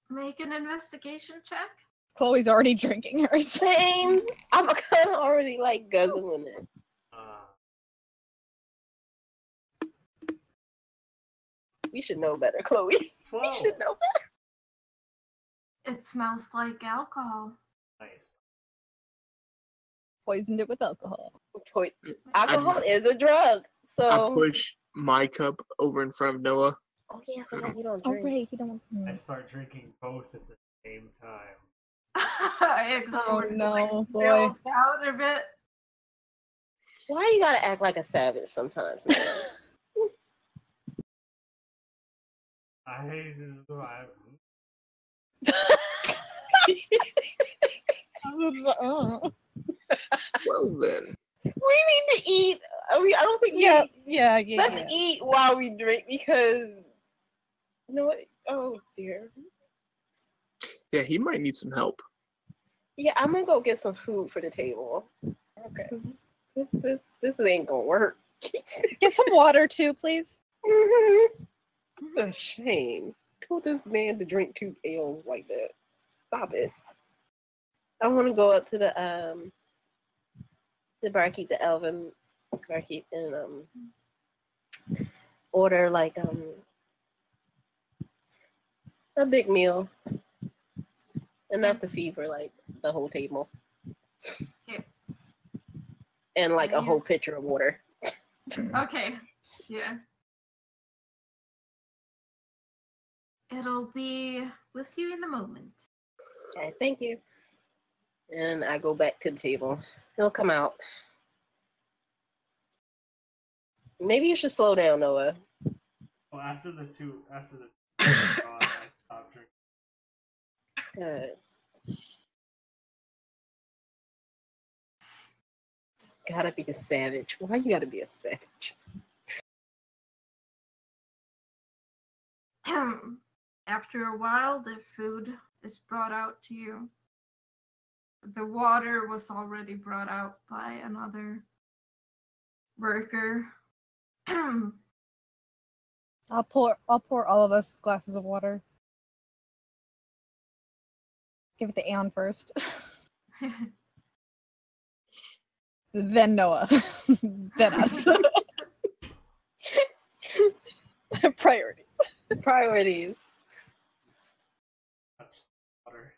Make an investigation check. Chloe's already drinking hers. Same. I'm kind of already like guzzling it. We should know better, Chloe. 12. We should know better. It smells like alcohol. Nice. Poisoned it with alcohol. Alcohol is a drug, so. I push my cup over in front of Noah. Oh yeah, I forgot you don't Oh, drink. right. You don't want I start drinking both at the same time. It Oh, sort of, no, like, boy. spills out a bit. Why you gotta act like a savage sometimes? Man? Well then. We need to eat. I don't think. Yeah. Let's eat while we drink because. You know what? Oh dear. Yeah, he might need some help. Yeah, I'm gonna go get some food for the table. Okay. This ain't gonna work. Get some water too, please. It's a shame. Told this man to drink 2 ales like that. Stop it. I want to go up to the barkeep, the elven barkeep, and order like a big meal, enough to feed for like the whole table, and like a whole pitcher of water. Okay. Yeah. It'll be with you in a moment. Okay, thank you. And I go back to the table. He'll come out. Maybe you should slow down, Noah. Well, after the two I stopped drinking. Good. Gotta be a savage. Why you gotta be a savage? After a while, the food is brought out to you. The water was already brought out by another worker. I'll pour all of us glasses of water. Give it to Aon first. Then Noah. Then us. Priorities. Priorities. Water.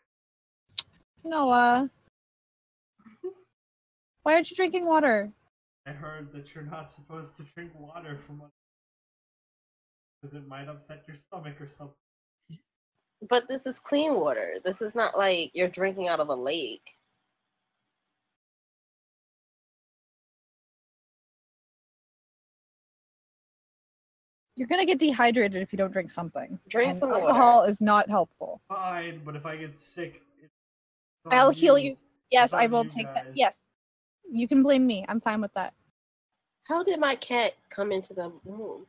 Noah. Why aren't you drinking water? I heard that you're not supposed to drink water from because it might upset your stomach or something. But this is clean water. This is not like you're drinking out of a lake. You're gonna get dehydrated if you don't drink something. Drink and some alcohol water. is not helpful. Fine, but if I get sick, it's I'll on heal you. Yes, It's I on will you take that. guys. Yes. You can blame me. I'm fine with that. How did my cat come into the room?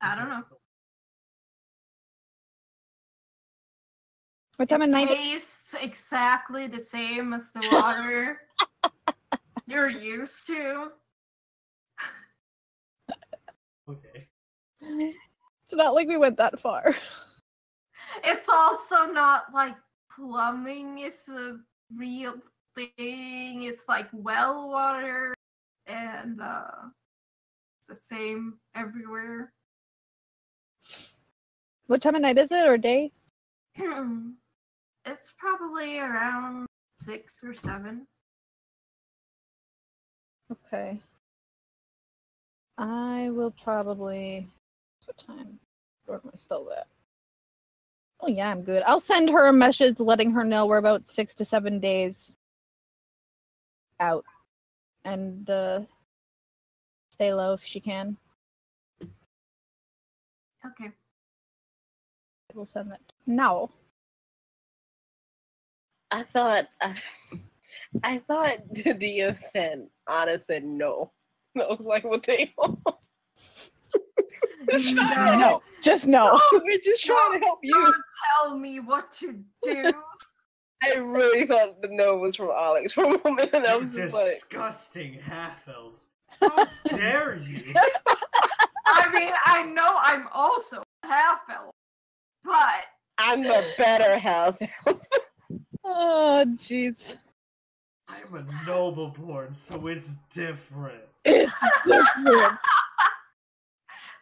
I don't know. What time of It night? tastes exactly the same as the water you're used to. Okay. It's not like we went that far. It's also not like plumbing is a real thing. It's like well water, and it's the same everywhere. What time of night is it, or day? It's probably around 6 or 7. Okay. I will probably. What time? Where are my spells at? Oh yeah, I'm good. I'll send her a message letting her know we're about 6 to 7 days out, and stay low if she can. Okay. We'll send that now. I thought the DM said Anna said no. I was like, what they want? No, just no. We're just trying to help you. Don't tell me what to do. I really thought the no was from Alex for a moment, and I You was just like, disgusting half-elves. How dare you? I mean, I know I'm also half elf, but I'm the better half. Oh, jeez. I'm a noble-born, so it's different.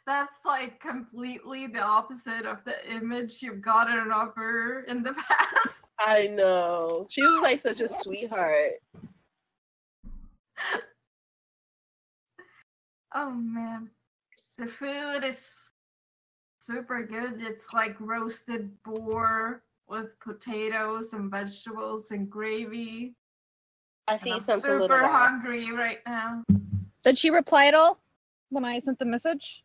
that's like completely the opposite of the image you've gotten of her in the past. I know. She was like such a sweetheart. Oh man. The food is super good. It's like roasted boar with potatoes and vegetables and gravy. I And think I'm something little super guy. hungry right now. Did she reply at all when I sent the message?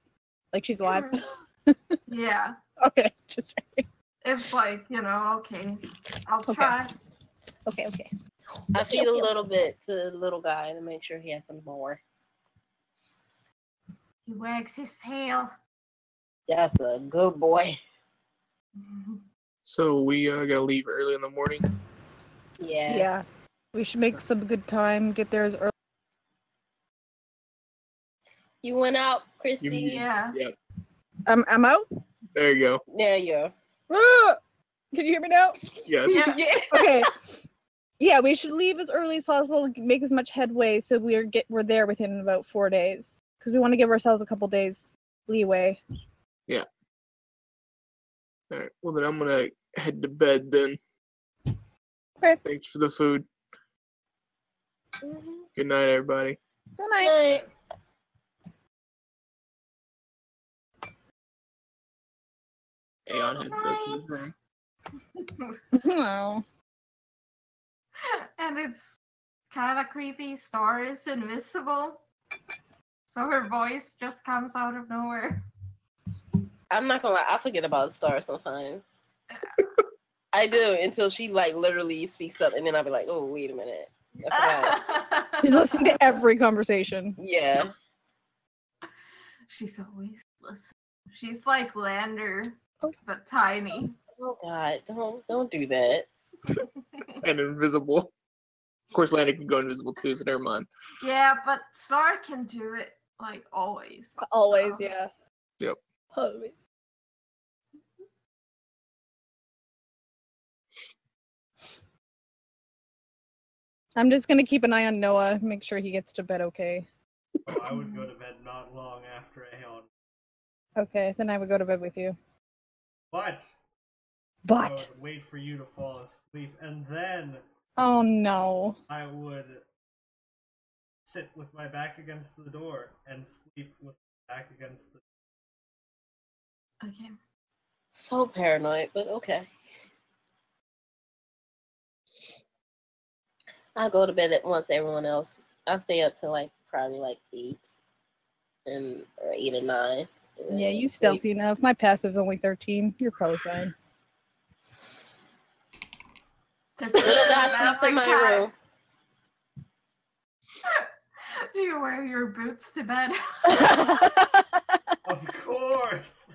Like she's alive? Yeah. Okay, just checking. It's like, okay. I'll Okay. try. Okay. I feed a little bit to the little guy to make sure he has some more. He wags his tail. That's a good boy. So we gotta leave early in the morning. Yeah. We should make some good time, get there as early. You went out, Christy? Yeah. Yep. I'm out? There you go. There you go. Ah! Can you hear me now? Yes. Yeah. Yeah. Okay. Yeah, we should leave as early as possible, make as much headway so we're there within about 4 days. Because we want to give ourselves a couple days leeway. All right. Well, then I'm gonna head to bed then. Okay. Thanks for the food. Good night, everybody. Good night. Aon had to go to his room. Oh. And it's kind of creepy. Star is invisible. So her voice just comes out of nowhere. I'm not gonna lie, I forget about Star sometimes. I do until she like literally speaks up, and then I'll be like, "Oh, wait a minute, I forgot." She's listening to every conversation. Yeah, She's always listening. She's like Lander, Oh. but tiny. oh God, don't do that. And invisible. Of course, Lander can go invisible too, so never mind. Yeah, but Star can do it like always. Always, So- yeah. Yep. Always. I'm just gonna keep an eye on Noah, make sure he gets to bed okay. Oh, I would go to bed not long after Aon. Okay, then I would go to bed with you. But I But would wait for you to fall asleep, and then oh no. I would sit with my back against the door and sleep with my back against the Okay. So paranoid, but okay. I'll go to bed at once everyone else. I'll stay up till like probably like 8 or 8 or 9. Yeah, you stealthy enough. My passive's only 13. You're probably fine. Little guy sleeps in my room. Do you wear your boots to bed? Of course!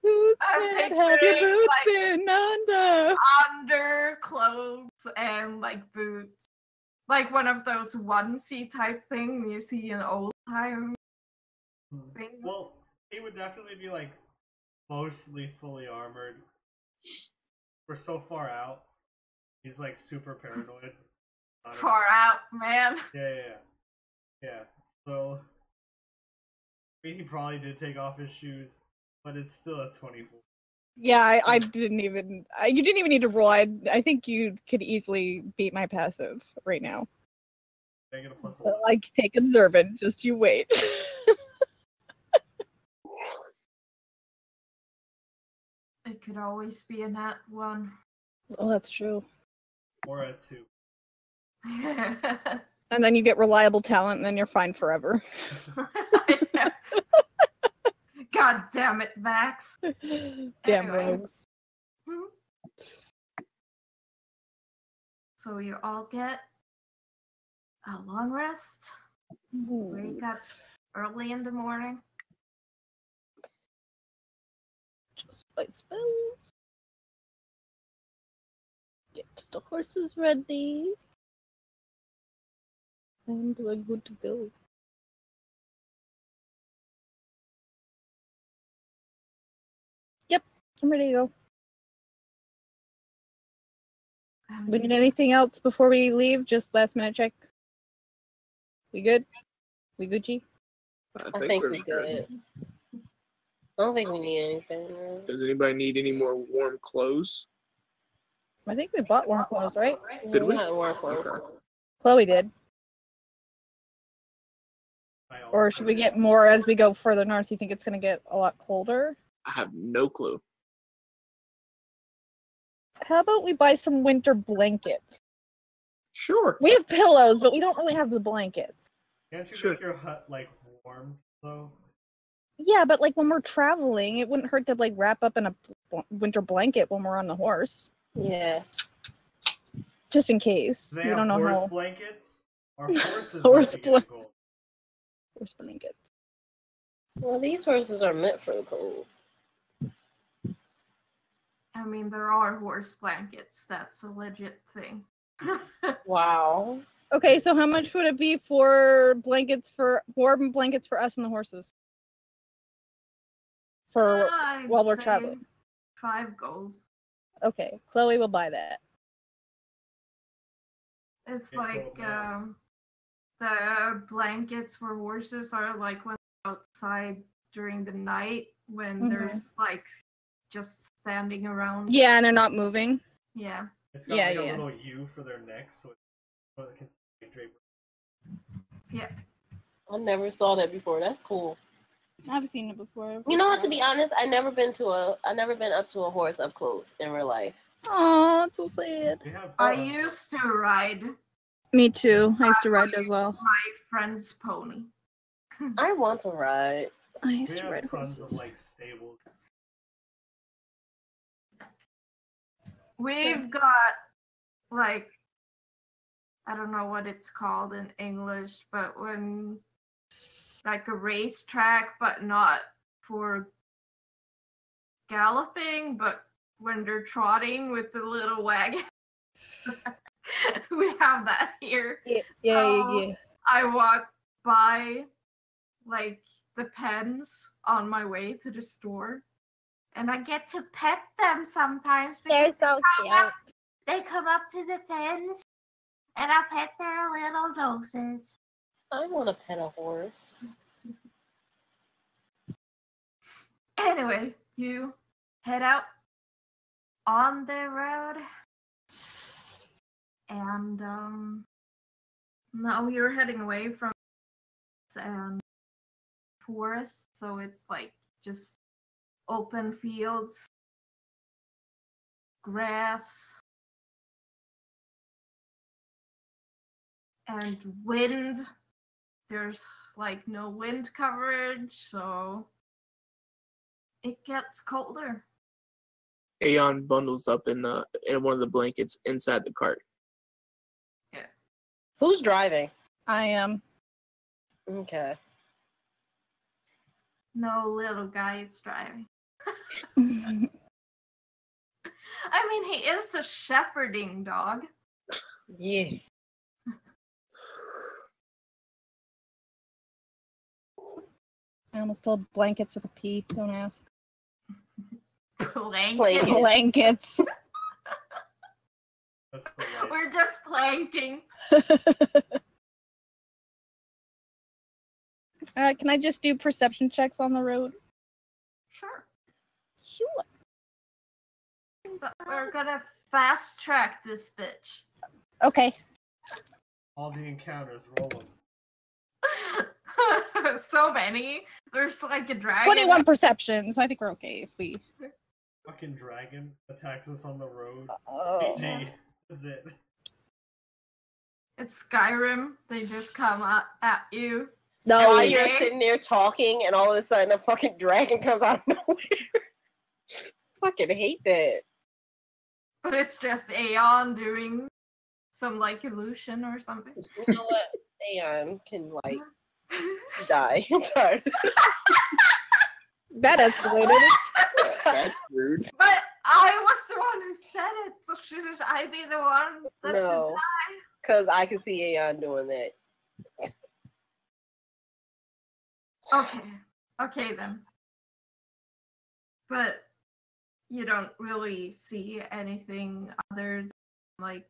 Who's I'm been? Have your picturing, boots like, been under? Under clothes and like boots. Like one of those onesie type thing you see in old time things. Well, he would definitely be like mostly fully armored. We're so far out. He's like super paranoid. Far out, man. Yeah. So I mean, he probably did take off his shoes, but it's still a 24. Yeah, I didn't even. You didn't even need to roll. I think you could easily beat my passive right now. I get a plus So, 11. like, take observant. Just you wait. It could always be a nat one. Oh, that's true. Or a 2. And then you get reliable talent, and then you're fine forever. God damn it, Max. Damn Anyway. rogues. Hmm. So you all get A long rest. Wake up early in the morning. Just my spells. Get the horses ready. And we're good to go. Yep, I'm ready to go. We need anything else before we leave? Just last minute check. We good? We Gucci? I think we're good. I don't think we need anything. Does anybody need any more warm clothes? I think we bought warm clothes, right? Did we? Not warm clothes. Okay. Chloe did. Or should we get more as we go further north? You think it's going to get a lot colder? I have no clue. How about we buy some winter blankets? Sure. We have pillows, but we don't really have the blankets. Can't you Sure. make your hut like warm though? Yeah, but like when we're traveling, it wouldn't hurt to like wrap up in a winter blanket when we're on the horse. Yeah. Just in case. Do they We have don't know horse how. blankets? Our horses Horse might be getting cold. Horse blankets. Well, these horses are meant for the cold. I mean, there are horse blankets. That's a legit thing. Wow. Okay, so how much would it be for warm blankets for us and the horses? For I'd while we're say traveling. 5 gold. Okay, Chloe will buy that. It's Yeah, like gold, the blankets for horses are like when they're outside during the night when there's like just standing around. Yeah, and they're not moving. Yeah. It's got Yeah, like yeah. a little U for their necks, so it can stay draper. Yeah. I never saw that before. That's cool. I've seen it before. You know what? To be honest, I never been up to a horse up close in real life. Oh, that's so sad. We have I used to ride Me too. I used to ride as well. my friend's pony. I want to ride. I used we to have ride tons horses. of like stables. We've got like I don't know what it's called in English, but when like a racetrack, but not for galloping, but when they're trotting with the little wagon. We have that here. Yeah. I walk by like the pens on my way to the store, and I get to pet them sometimes They're because so cute. they come up to the pens, and I pet their little noses. I want to pet a horse. Anyway, you head out on the road, and now you're heading away from and forest, so it's like just open fields, grass, and wind. There's like no wind coverage, so it gets colder. Aon bundles up in one of the blankets inside the cart. Who's driving? I am. Okay. No little guy is driving. I mean, he is a shepherding dog. Yeah. I almost spelled blankets with a P. Don't ask. Blanket. Blankets. That's the lights. We're just planking. Can I just do perception checks on the road? Sure. Sure. But we're gonna fast track this bitch. Okay. All the encounters, roll them. So many. There's like a dragon. 21 perception, so I think we're okay if we. Fucking dragon attacks us on the road. Oh. GG. That's it. It's Skyrim. They just come at you. No. While you're sitting there talking, and all of a sudden a fucking dragon comes out of nowhere. Fucking hate that. But it's just Aeon doing some like illusion or something. You know what? Aon can like die. I'm tired. That escalated. That's rude. But I was the one who said it, so should I be the one that should No, die? because I can see Aon doing that. Okay then. But you don't really see anything other than like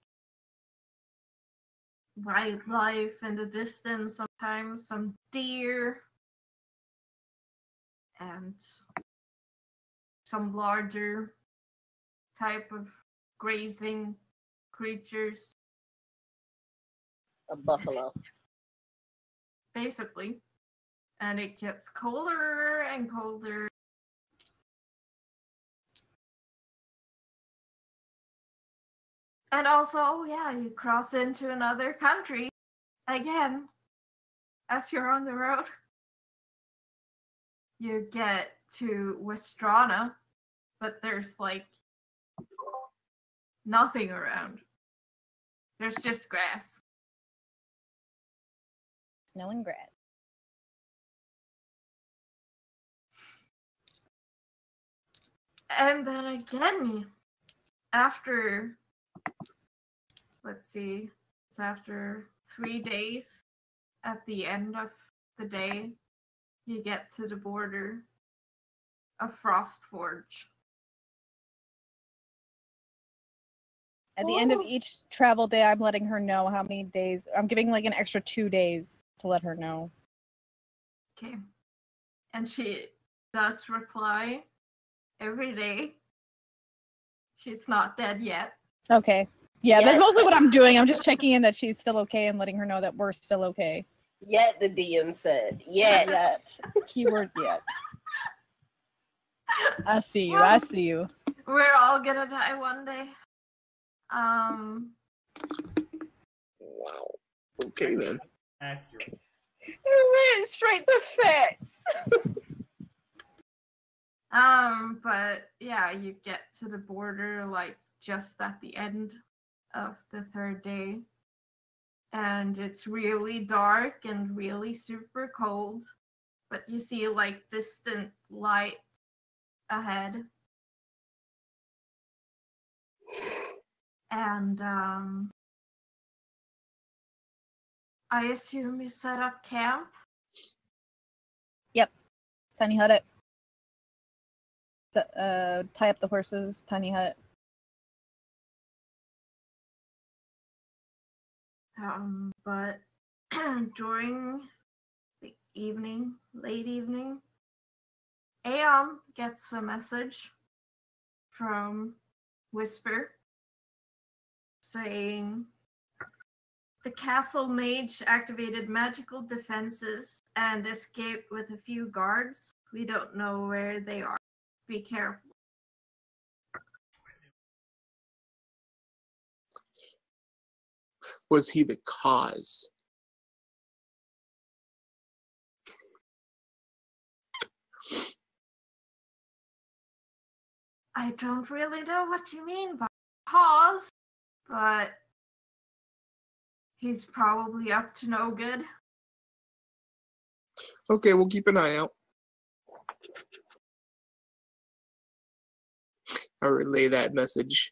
wildlife in the distance, sometimes some deer and some larger type of grazing creatures, A buffalo. basically. And it gets colder and colder. And also, yeah, you cross into another country again as you're on the road. You get to Westrana, but there's like nothing around. There's just grass. Snow and grass. And then again, after, let's see, it's after 3 days. At the end of the day, you get to the border of Frostforge. At the end of each travel day, I'm letting her know how many days. I'm giving like an extra 2 days to let her know. Okay. And she does reply every day. She's not dead yet. Okay. Yeah, Yes. that's mostly what I'm doing. I'm just checking in that she's still okay and letting her know that we're still okay. Yet, the DM said. Yet. Yet. Keyword yet. I see you. I see you. We're all gonna die one day. Wow. Okay then. Accurate. It went straight to facts. But yeah, you get to the border like just at the end of the 3rd day. And it's really dark and really super cold. But you see like distant light ahead. And I assume you set up camp? Tiny hut it. Tie up the horses. Tiny hut. But during the evening, late evening, Aon gets a message from Whisper saying the castle mage activated magical defenses and escaped with a few guards. We don't know where they are. Be careful. Was he the cause? I don't really know what you mean by cause, but he's probably up to no good. Okay, we'll keep an eye out. I'll relay that message,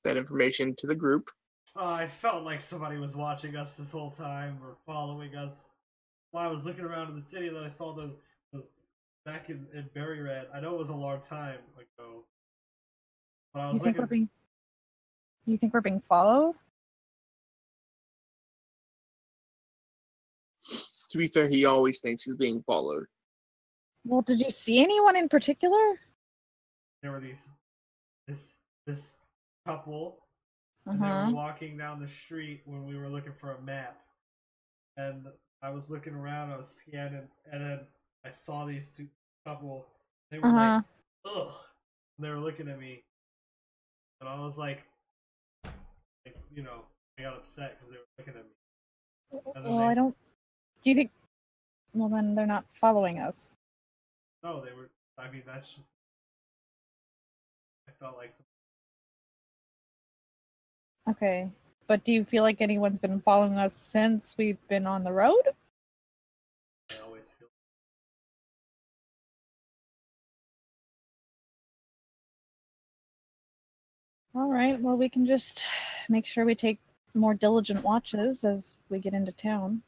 that information to the group. I felt like somebody was watching us this whole time or following us. While I was looking around in the city, that I saw those back in Berry Red. I know it was a long time ago, but I was looking. You think we're being followed? To be fair, he always thinks he's being followed. Well, did you see anyone in particular? There were this couple, and they were walking down the street when we were looking for a map. And I was looking around, I was scanning, and then I saw these two couple. They were like, ugh. And they were looking at me, and I was like, you know, I got upset because they were looking at me. Well, I don't. Do you think? Well, then they're not following us. No, they were. I mean, that's just. I felt like. Okay. But do you feel like anyone's been following us since we've been on the road? I always feel. All right, well, we can just make sure we take more diligent watches as we get into town.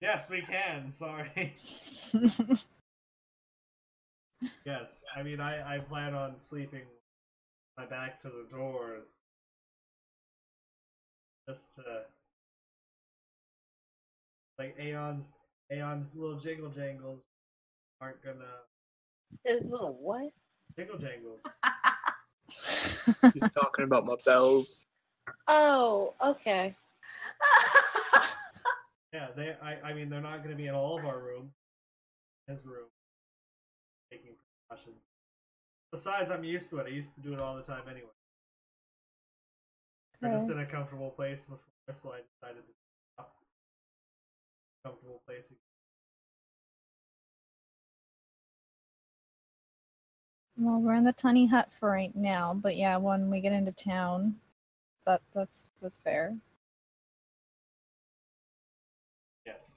Yes, we can. Sorry. Yes, I mean, I plan on sleeping my back to the doors. Just to... Like, Aon's little jingle jangles aren't gonna... His little what? Jingle jangles. He's talking about my bells. Oh, okay. Yeah, I mean, they're not gonna be in all of our rooms. His room. Taking precautions. Besides, I'm used to it. I used to do it all the time anyway. We're just in a comfortable place before, so I decided to stop. Comfortable place. Well, we're in the tiny hut for right now, but yeah, when we get into town, that's fair. Yes.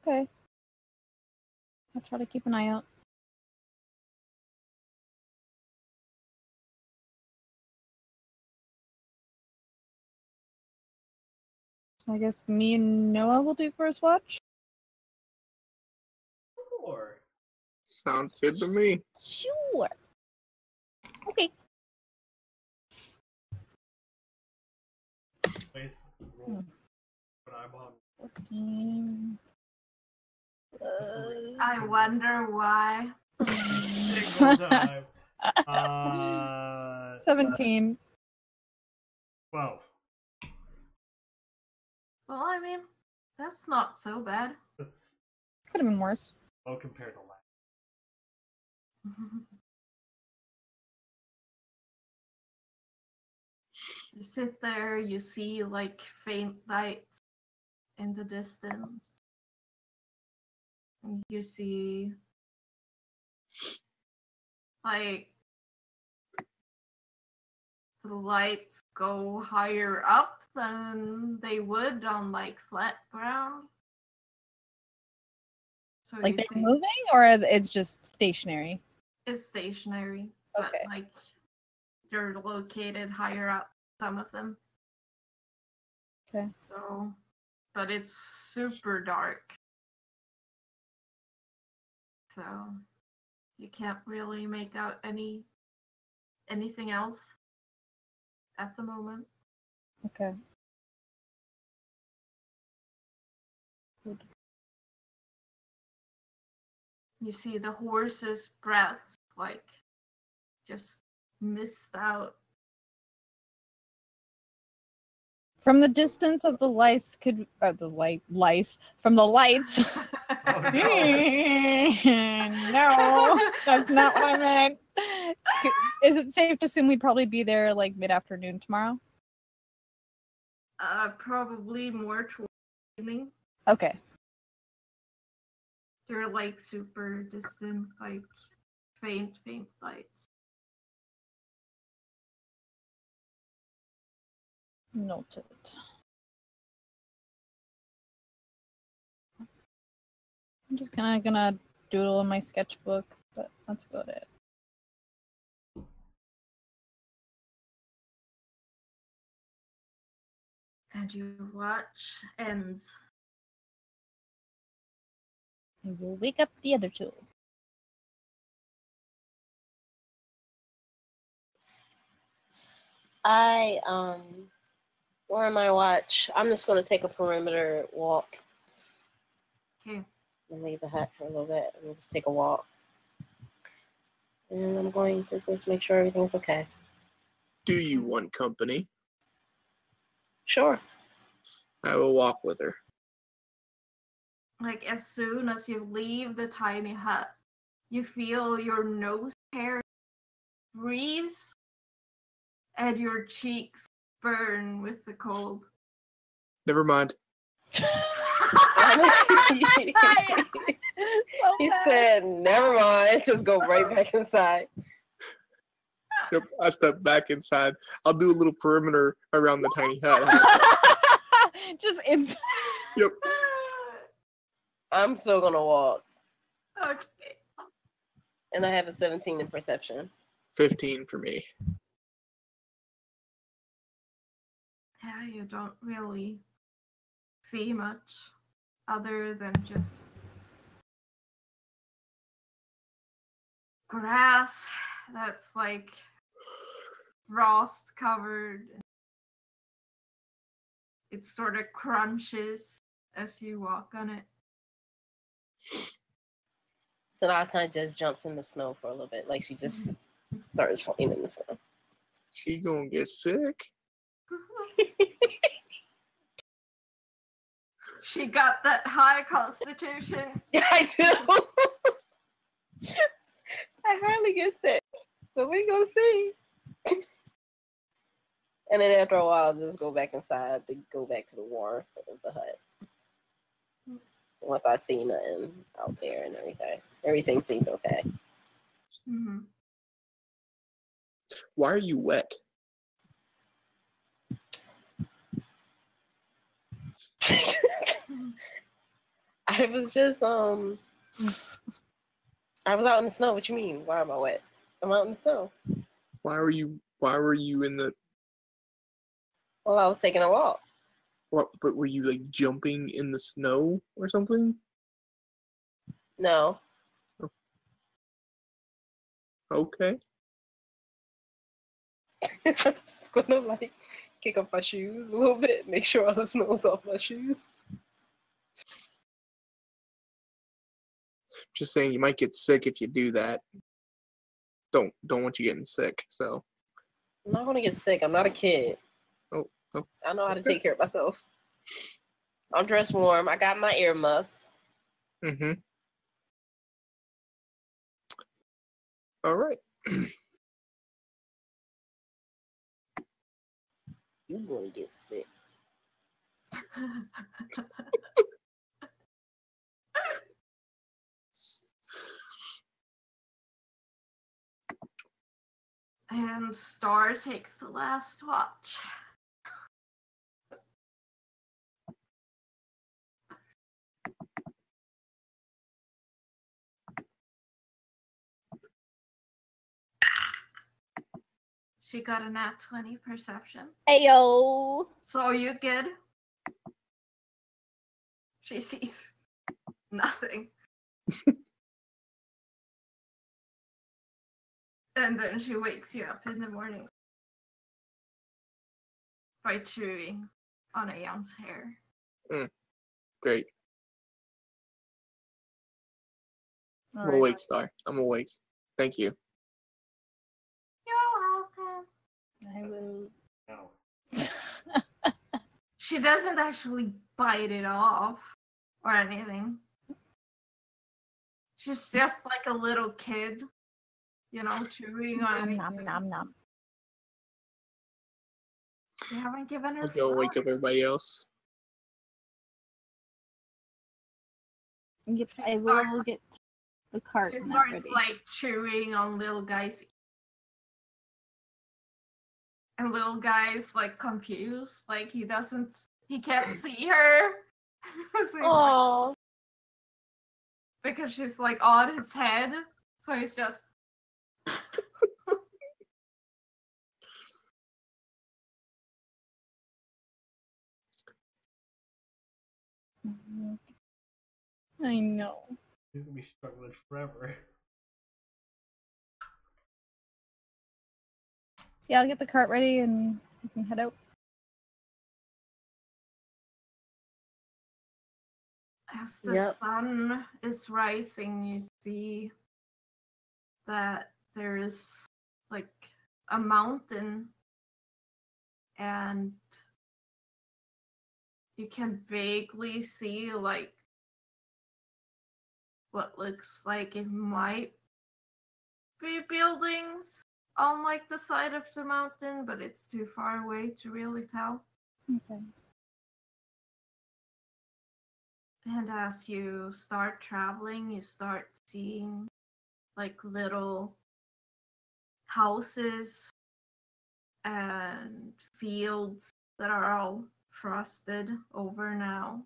Okay. I'll try to keep an eye out. I guess me and Noah will do first watch. Sure. Sounds good to me. Sure. Okay. Place roll. But I'm on. 14. I wonder why. Single time. 17. 12. Well, I mean, that's not so bad. That's Could have been worse. low compared to last. You sit there, you see like faint lights in the distance. And you see like the lights go higher up than they would on like flat ground. So Like you they're think moving, or it's just stationary? it's stationary, but Okay. like they're located higher up, some of them. Okay. So, but it's super dark. So you can't really make out anything else at the moment. Okay. Good. You see the horse's breaths like just missed out. From the distance of the lice could lice from the lights. Oh, no. No, that's not what I meant. Is it safe to assume we'd probably be there like mid-afternoon tomorrow? Probably more towards evening. Okay. They're like super distant, like faint lights. Noted. I'm just kind of gonna doodle in my sketchbook, but that's about it. And your watch ends. And we'll wake up the other two. Wearing my watch. I'm just gonna take a perimeter walk Okay. and leave the hut for a little bit and just take a walk. And I'm going to just make sure everything's okay. Do you want company? Sure. I will walk with her. Like as soon as you leave the tiny hut, you feel your nose hair freeze and your cheeks burn with the cold. Never mind. So He bad. said, never mind, just go right back inside. Yep, I step back inside. I'll do a little perimeter around the tiny hut. Just inside. Yep. I'm still gonna walk. Okay. And I have a 17 in perception. 15 for me. Yeah, you don't really see much other than just grass that's like frost covered. It sort of crunches as you walk on it. So I kind of just jumps in the snow for a little bit. Like she just starts falling in the snow. She gonna get sick. She got that high constitution. Yeah, I do. I hardly get sick. But we gonna see. And then after a while, I'll just go back inside to go back to the warmth of the hut. Once I see nothing out there and everything. Everything seemed okay. Mm-hmm. Why are you wet? I was just I was out in the snow. What you mean? Why am I wet? I'm out in the snow. Why were you in the Well, I was taking a walk. what? But were you like jumping in the snow or something? No. Okay. I'm just gonna like kick up my shoes a little bit, make sure all the snow's off my shoes. Just saying, you might get sick if you do that. Don't want you getting sick. So. I'm not gonna get sick. I'm not a kid. Oh. I know how to take care of myself. I'm dressed warm. I got my ear muffs. Mm-hmm. All right. You're gonna get sick. And Star takes the last watch. She got a nat 20 perception. Ayo. So you good? She sees nothing. And then she wakes you up in the morning by chewing on Aon's hair. Great. All I'm right. awake, Star. I'm awake. Thank you. You're welcome. I will. No. She doesn't actually bite it off or anything. She's just like a little kid, you know, chewing on Nom, it. nom, nom. You haven't given her I'll go wake food. up everybody else. Yep, She I will starts- get the cart. She not starts ready. like chewing on little guys. And little guy's like confused. Like he can't see her. So he's like, Oh, because she's like on his head. So he's just I know. He's gonna be struggling forever. Yeah, I'll get the cart ready and we can head out. as the Yep. sun is rising, you see that there is like a mountain, and you can vaguely see like what looks like it might be buildings on like the side of the mountain, but it's too far away to really tell. Okay. And as you start traveling, you start seeing like little houses and fields that are all frosted over now.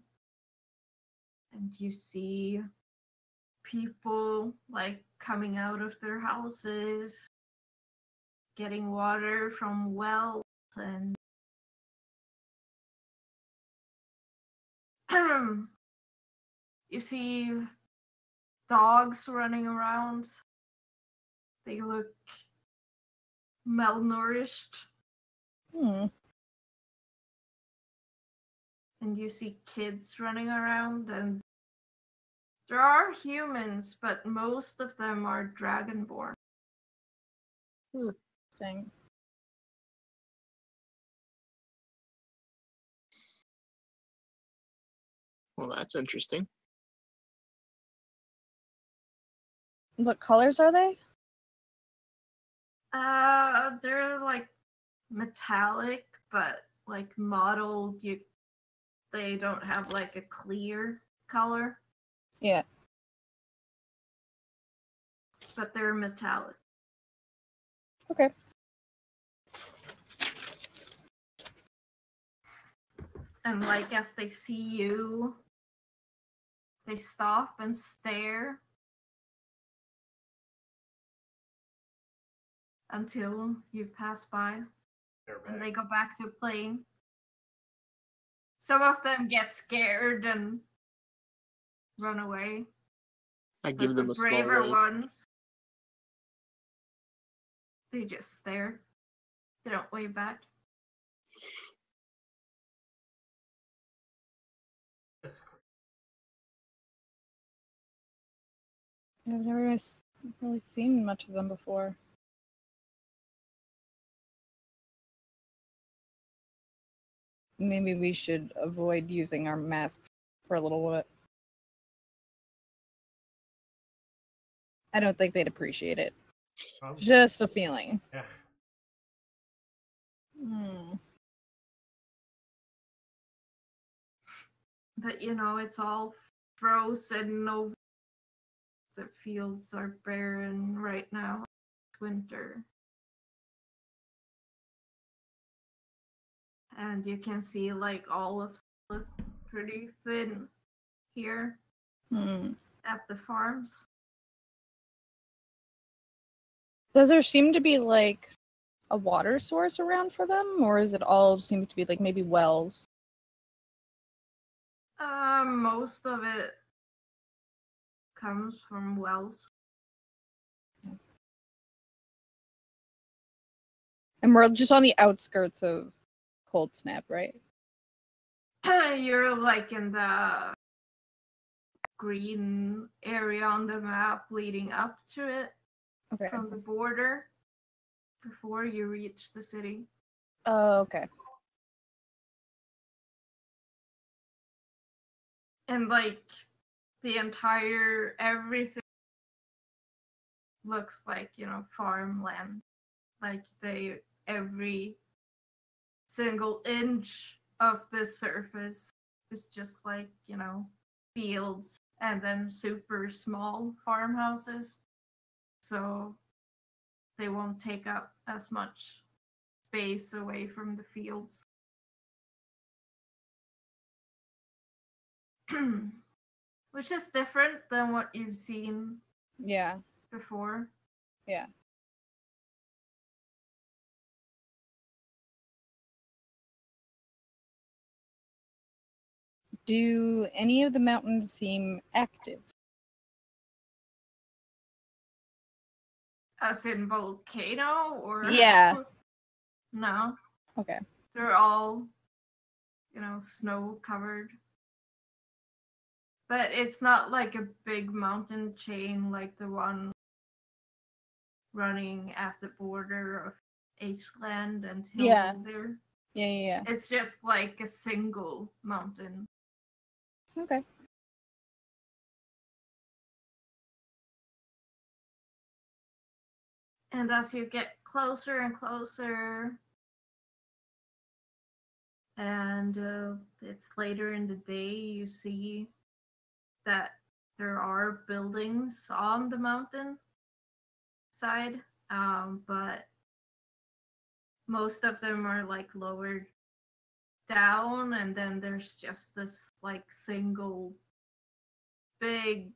And you see people like coming out of their houses, getting water from wells, and you see dogs running around. They look malnourished. Hmm. And you see kids running around, and there are humans, but most of them are dragonborn. Dang. Well, that's interesting. What colors are they? They're like metallic, but like modeled. They don't have like a clear color, Yeah. but they're metallic. Okay. And like as they see you, they stop and stare until you pass by, and they go back to playing. Some of them get scared and run away. I But give them the a small braver wave. ones, they just stare. They don't wave back. That's great. I've never really seen much of them before. Maybe we should avoid using our masks for a little bit. I don't think they'd appreciate it. Just a feeling. Yeah. But you know, it's all frozen. No, the fields are barren right now. It's winter. And you can see like all of the pretty thin here at the farms. Does there seem to be like a water source around for them, or is it all seems to be like maybe wells? Most of it comes from wells. And we're just on the outskirts of Cold Snap, right? You're like in the green area on the map leading up to it. Okay. From the border before you reach the city. Oh, okay. And like the entire everything looks like, you know, farmland. Like every single inch of the surface is just like, you know, fields and then super small farmhouses. So they won't take up as much space away from the fields. Which is different than what you've seen before. Yeah. Do any of the mountains seem active? As in volcano or Yeah. No. Okay. They're all, you know, snow covered. But it's not like a big mountain chain like the one running at the border of H-Land and Hillboulder. Yeah. It's just like a single mountain. Okay. And as you get closer and closer, and it's later in the day, you see that there are buildings on the mountain side, but most of them are like lowered down, and then there's just this like single big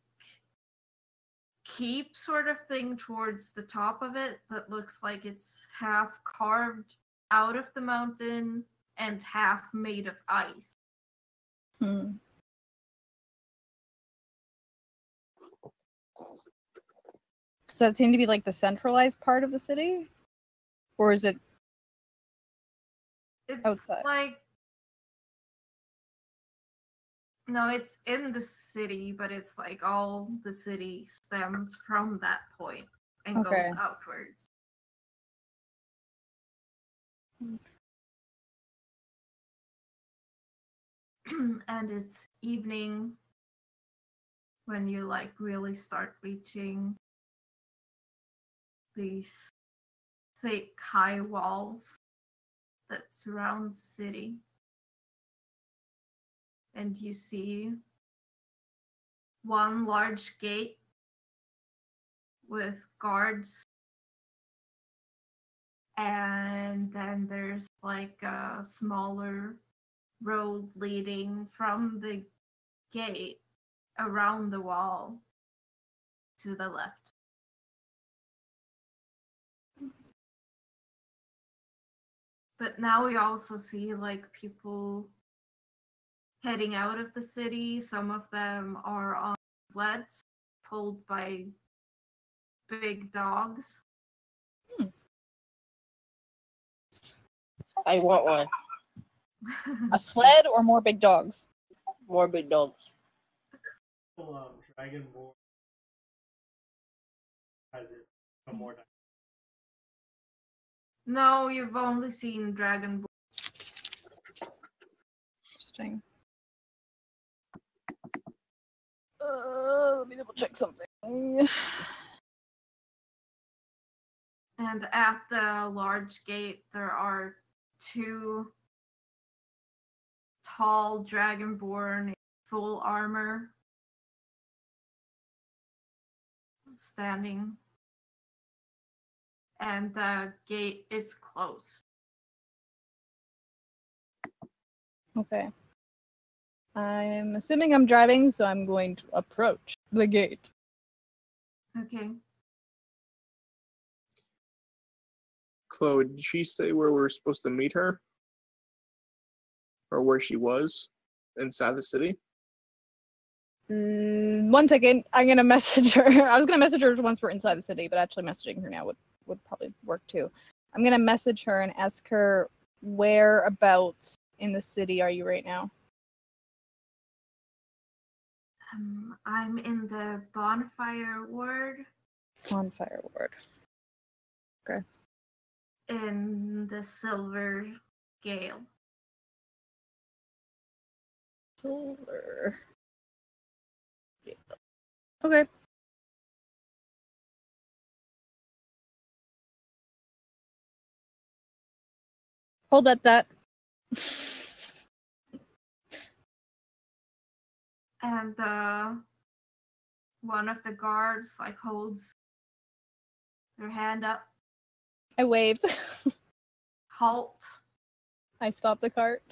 keep sort of thing towards the top of it that looks like it's half carved out of the mountain and half made of ice. Does that seem to be like the centralized part of the city? Or is it It's outside? like, no, it's in the city, but it's like all the city stems from that point and goes Okay. outwards. And it's evening when you like really start reaching these thick high walls that surround the city. And you see one large gate with guards, and then there's like a smaller road leading from the gate around the wall to the left. But now we also see like people heading out of the city. Some of them are on sleds pulled by big dogs. I want one. A sled or more big dogs? More big dogs. Dragonborn has it a more time. No, you've only seen Dragonborn. Interesting. Let me double check something. And at the large gate, there are two tall Dragonborn in full armor standing. And the gate is closed. Okay. I'm assuming I'm driving, so I'm going to approach the gate. Okay. Chloe, did she say where we were supposed to meet her? Or where she was inside the city? 1 second. I'm going to message her. I was going to message her once we're inside the city, but actually messaging her now would probably work too. I'm going to message her and ask her whereabouts in the city are you right now? I'm in the bonfire ward. Bonfire ward. Okay. In the Silver Gale. Silver. Okay. Hold that. And one of the guards like holds their hand up. I wave. Halt. I stop the cart.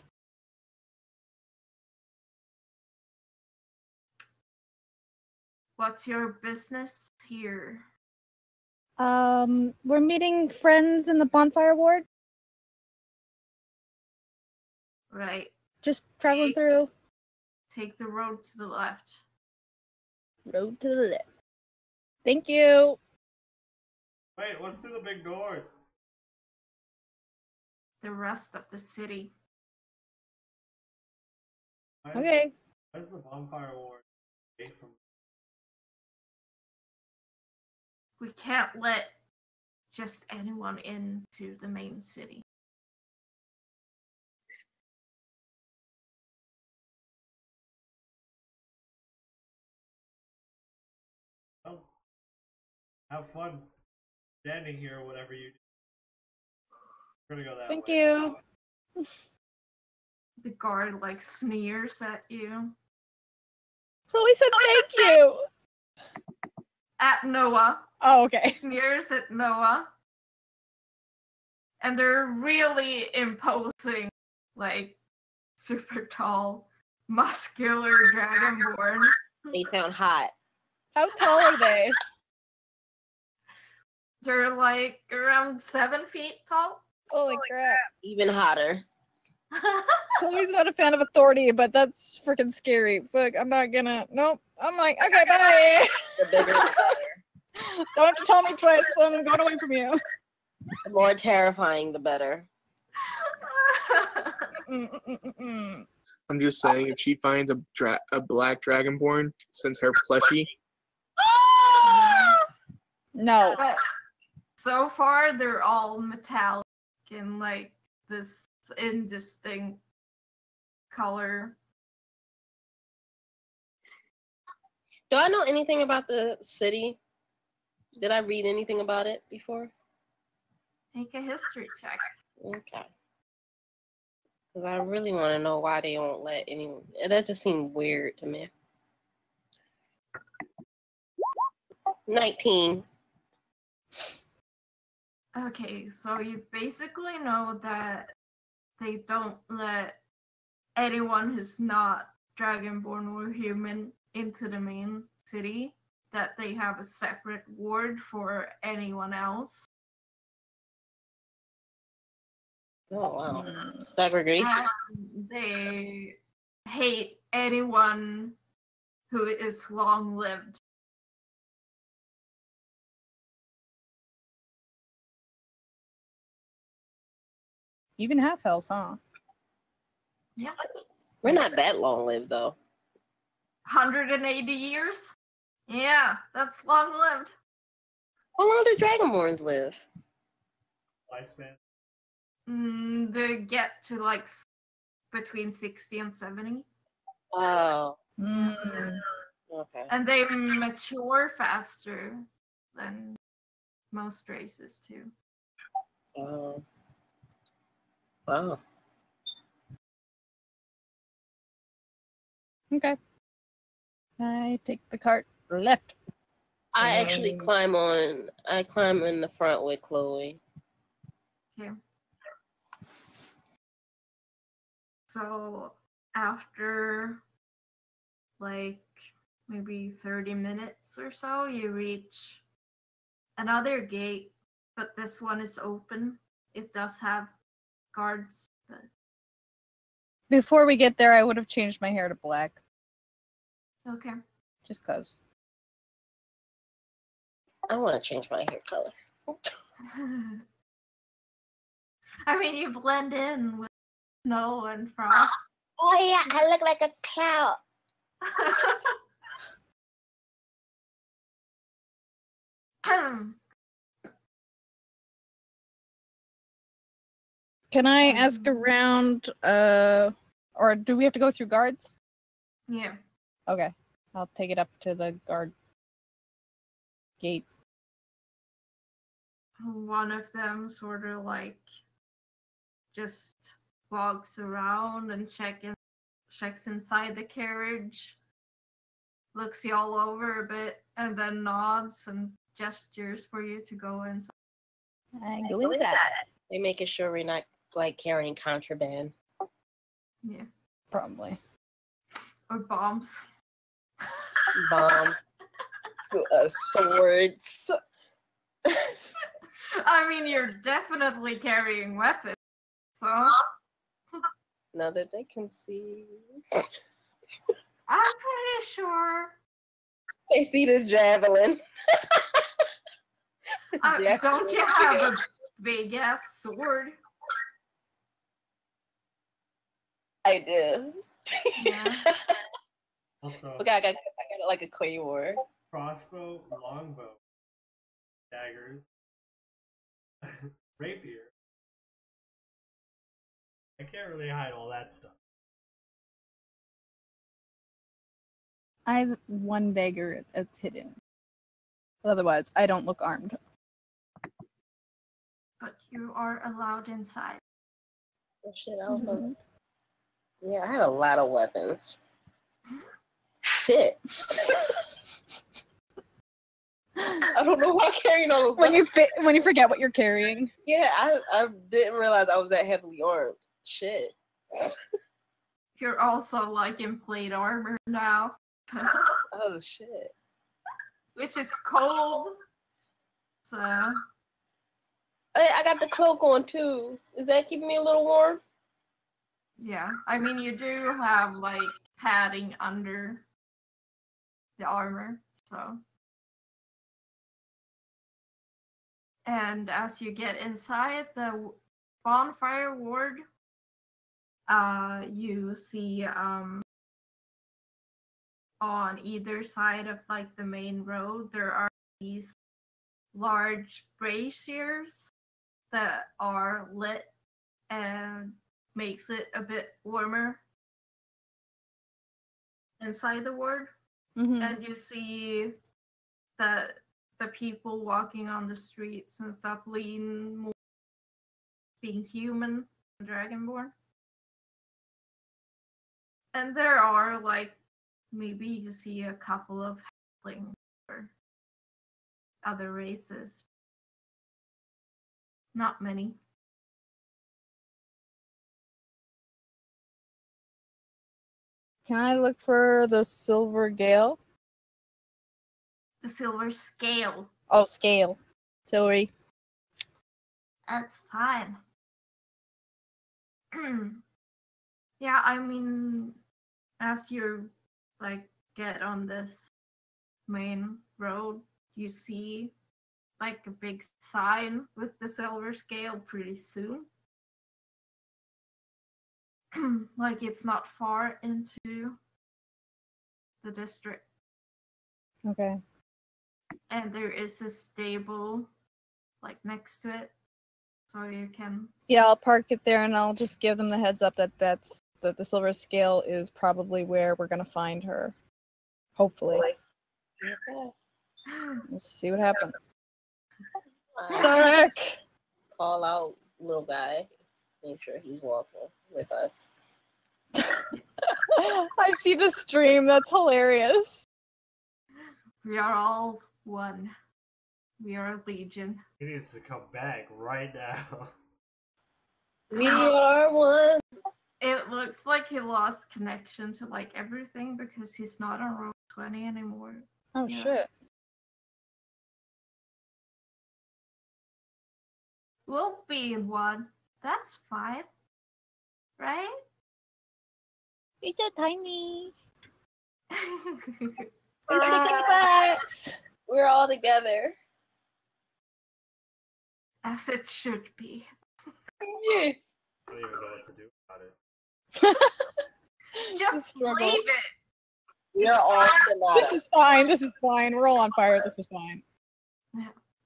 What's your business here? We're meeting friends in the bonfire ward. Right. Just traveling through. Take the road to the left. Road to the left. Thank you. Wait, what's through the big doors? The rest of the city. Okay. Where's the bonfire ward away from? We can't let just anyone into the main city. Oh, have fun standing here, whatever you do. We're gonna go that Thank way. you. The guard like sneers at you. Chloe said thank you. At Noa. Oh, okay. Sneers at Noa. And they're really imposing, like, super tall, muscular dragonborn. They sound hot. How tall are they? They're like around 7 feet tall. Holy crap. Even hotter. Chloe's not a fan of authority, but that's freaking scary. Fuck, I'm not gonna. Nope. I'm like, okay, bye. The bigger, the better. Don't have to tell me twice. I'm going away from you. The more terrifying, the better. I'm just saying, if she finds a black dragonborn, since her plushie. No. But so far, they're all metallic and like this indistinct color. Do I know anything about the city? Did I read anything about it before? Make a history check. Okay. Because I really want to know why they won't let anyone. That just seemed weird to me. 19. Okay, so you basically know that they don't let anyone who's not dragonborn or human into the main city, that they have a separate ward for anyone else. Oh, wow. Segregation. And they hate anyone who is long-lived. Even half elves, huh? Yeah. We're not that long-lived, though. 180 years? Yeah, that's long-lived. How long do dragonborns live? Lifespan. They get to like between 60 and 70. Oh. Mm. Okay. And they mature faster than most races too. Oh. Wow. Okay. I take the cart left. I actually climb in the front with Chloe. Okay. So after like maybe 30 minutes or so, you reach another gate, but this one is open. It does have guards. But... Before we get there, I would have changed my hair to black. Okay. Just cause. I want to change my hair color. I mean, you blend in with snow and frost. Oh yeah, I look like a cloud. Can I ask around, or do we have to go through guards? Yeah. Okay. I'll take it up to the guard gate. One of them sort of like just walks around and checks inside the carriage, looks you all over a bit, and then nods and gestures for you to go inside. I go inside. They making sure we're not like carrying contraband. Yeah. Probably. Or bombs. Bombs. Swords. I mean, you're definitely carrying weapons, so... Now that they can see. I'm pretty sure. They see the javelin. Don't you have a big-ass sword? I do. Yeah. Also, Okay, I got like a claymore. crossbow, longbow, daggers, rapier. I can't really hide all that stuff. I have one dagger that's hidden. Otherwise, I don't look armed. But you are allowed inside. Oh shit, I also... Yeah, I had a lot of weapons. shit. I don't know why I'm carrying all those. When you forget what you're carrying. Yeah, I didn't realize I was that heavily armed. Shit. You're also like in plate armor now. Oh shit. Which is cold. So Hey, I got the cloak on too. Is that keeping me a little warm? yeah. I mean you do have like padding under the armor, so. And as you get inside the bonfire ward, you see on either side of like the main road there are these large braziers that are lit and makes it a bit warmer inside the ward. Mm-hmm. And you see that the people walking on the streets and stuff lean more being human and dragonborn. And there are like maybe you see a couple of halflings or other races. Not many. Can I look for the silver gale? The silver scale. Oh, scale. Sorry. That's fine. Yeah, I mean, as you like get on this main road, you see like a big sign with the silver scale pretty soon. Like it's not far into the district. Okay. And there is a stable like next to it. So you can. Yeah, I'll park it there and I'll just give them the heads up that the silver scale is probably where we're gonna find her. Hopefully. Okay. We'll see what happens. Dark. Call out little guy. Make sure he's walking with us. I see the stream. That's hilarious. We are all one. We are a legion. He needs to come back right now. We are one. It looks like he lost connection to like everything because he's not on roll 20 anymore. Oh Yeah. shit. We'll be in one. That's fine. Right? He's so tiny. We're all together. As it should be. Yeah. I don't even know what to do about it. Just leave it. We're all Sonata. This is fine. We're all on fire. This is fine.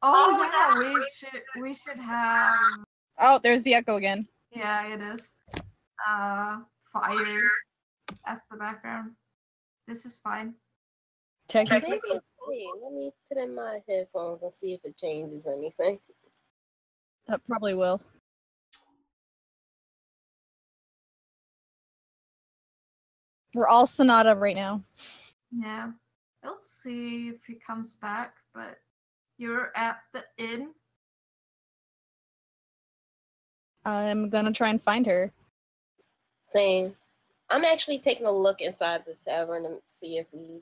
Oh yeah, we should have. Oh, there's the echo again. Yeah, it is. Fire as the background. This is fine. Technically. Maybe, let me put in my headphones and see if it changes anything. That probably will. We're all Sonata right now. Yeah. We'll see if he comes back, but you're at the inn. I'm gonna try and find her. Same. I'm actually taking a look inside the tavern and see if we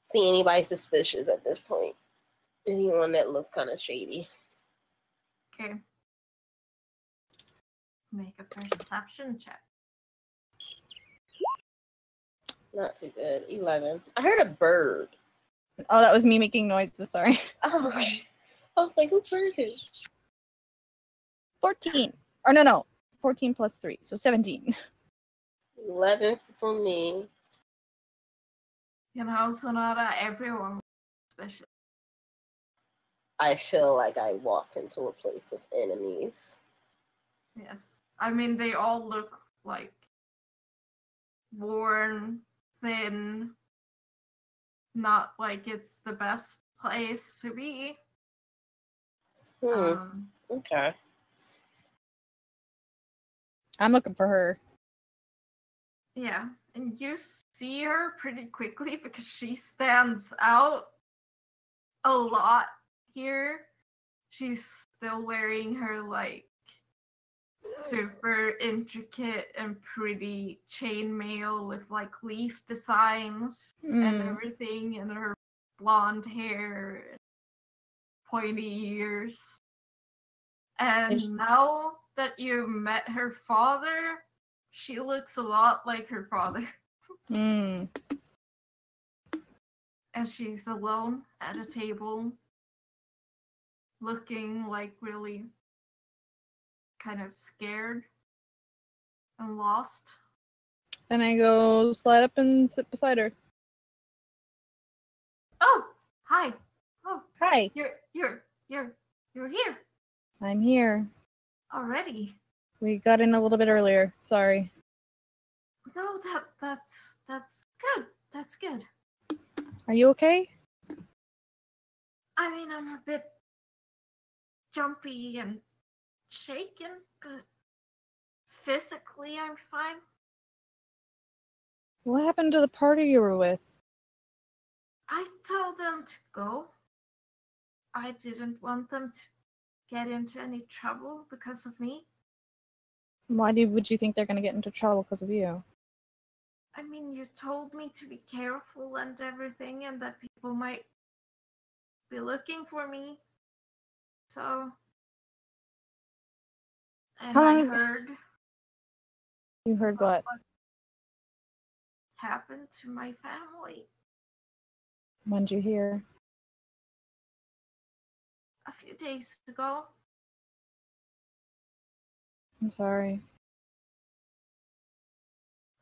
see anybody suspicious at this point. Anyone that looks kind of shady. Okay. Make a perception check. Not too good. 11. I heard a bird. Oh, that was me making noises. Sorry. Oh, I was like, who bird is? 14. Or no. 14 plus 3, so 17. 11 for me. You know, Sonata, everyone especially. I feel like I walked into a place of enemies. Yes. I mean, they all look like worn, thin, not like it's the best place to be. Okay. I'm looking for her. Yeah, And you see her pretty quickly because she stands out a lot here. She's still wearing her like super intricate and pretty chainmail with like leaf designs and everything, and her blonde hair and pointy ears. And now that you met her father, she looks a lot like her father. Mm. And she's alone at a table, looking like really kind of scared and lost. And I go slide up and sit beside her. Oh, hi. Oh, Hi. You're here I'm here. already. We got in a little bit earlier. Sorry. No, that's good. That's good. Are you okay? I mean, I'm a bit jumpy and shaken, but physically I'm fine. What happened to the party you were with? I told them to go. I didn't want them to get into any trouble because of me. Why would you think they're going to get into trouble because of you? I mean, you told me to be careful and everything, and that people might be looking for me. So, and How I long- heard You heard what? happened to my family When'd you hear? a few days ago. I'm sorry.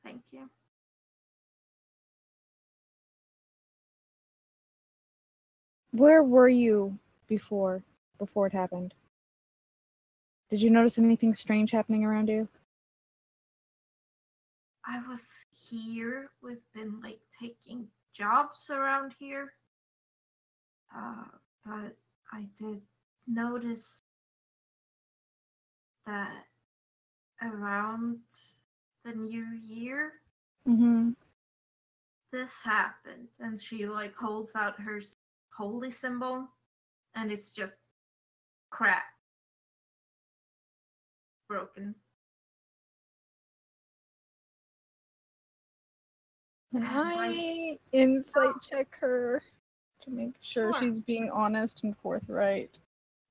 Thank you. Where were you before it happened? Did you notice anything strange happening around you? I was here. We've been like taking jobs around here. But I did notice that around the new year, Mm-hmm. this happened. And she like holds out her holy symbol, and it's just cracked, broken. And I insight check her to make sure Sure. she's being honest and forthright.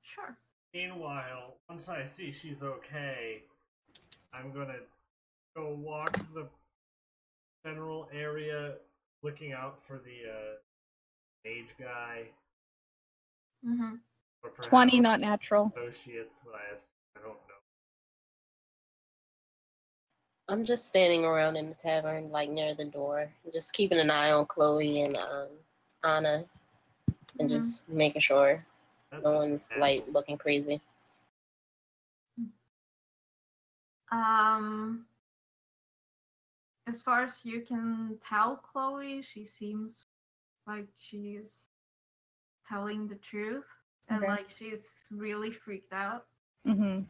Sure. Meanwhile, once I see she's okay, I'm gonna go walk to the general area, looking out for the mage guy. Mm-hmm. Or perhaps 20, not natural. associates, but I don't know. I'm just standing around in the tavern, like near the door, just keeping an eye on Chloe and Anna, and just making sure That's no one's like natural. looking crazy. As far as you can tell, Chloe, she seems like she's telling the truth, and Okay. like she's really freaked out. Mm-hmm.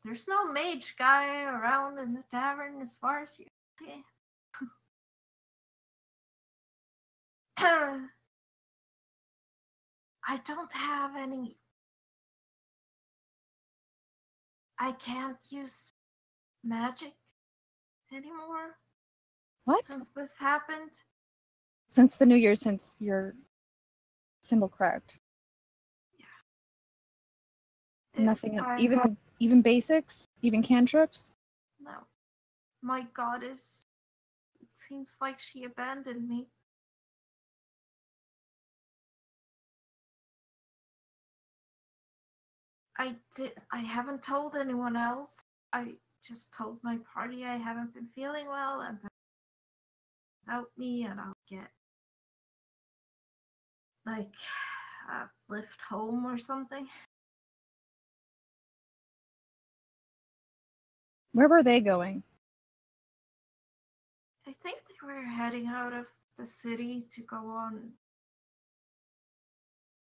There's no mage guy around in the tavern as far as you can see. I don't have any. I can't use magic anymore What? since this happened. Since the new year, since your symbol cracked. Nothing. Even basics, even cantrips. No. My goddess. It seems like she abandoned me. I haven't told anyone else. I just told my party I haven't been feeling well and that without me and I'll get like a lift home or something. Where were they going? I think they were heading out of the city to go on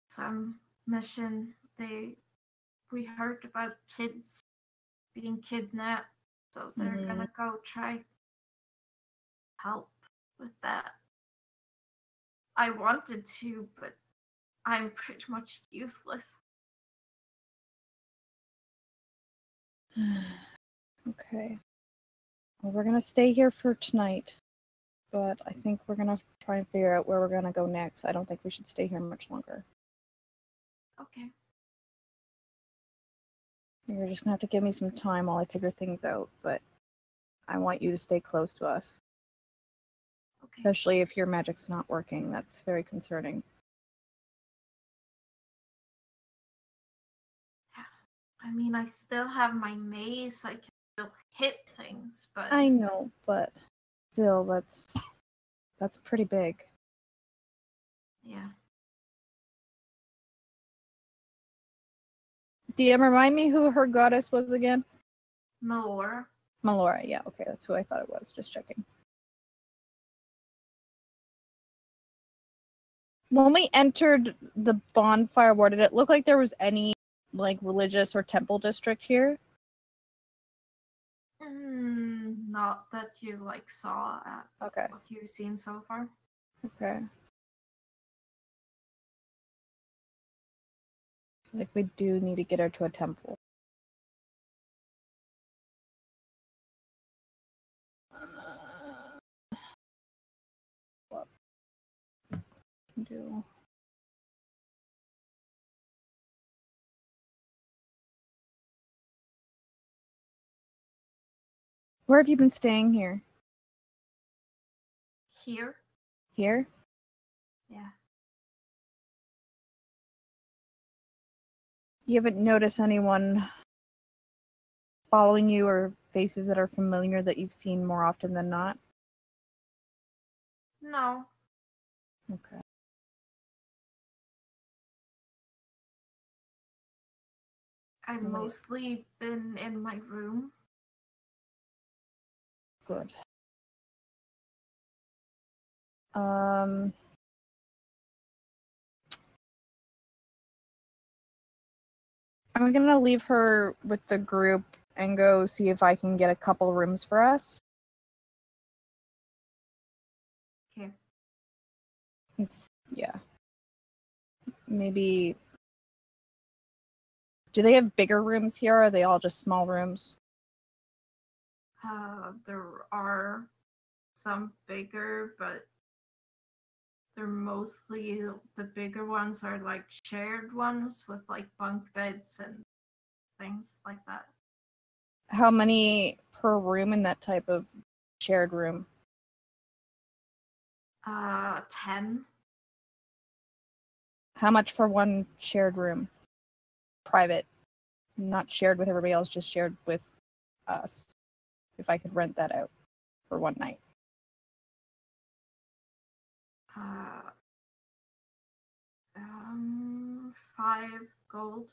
some mission. We heard about kids being kidnapped So they're gonna go try help with that. I wanted to, but I'm pretty much useless. Okay. Well, we're gonna stay here for tonight, but I think we're gonna try and figure out where we're gonna go next. I don't think we should stay here much longer. Okay. You're just gonna have to give me some time while I figure things out, but I want you to stay close to us. Okay. Especially if your magic's not working. That's very concerning. I mean, I still have my mace. I can still hit things, but I know, but still, that's pretty big. yeah. DM, remind me who her goddess was again? Melora. Melora, yeah, okay, that's who I thought it was. Just checking. When we entered the bonfire ward, did it look like there was any like religious or temple district here? Not that you like saw at Okay. what you've seen so far. Okay. Like we do need to get her to a temple. What can do? Where have you been staying here? Here? Here? Yeah. You haven't noticed anyone following you or faces that are familiar that you've seen more often than not? No. Okay. I've Right. mostly been in my room. Good. I'm gonna leave her with the group and go see if I can get a couple rooms for us. Okay. Yeah. Maybe. Do they have bigger rooms here, or are they all just small rooms? There are some bigger, but they're mostly the bigger ones are like shared ones with like bunk beds and things like that. How many per room in that type of shared room? 10. How much for one shared room? Private. Not shared with everybody else, just shared with us. If I could rent that out for one night. 5 gold.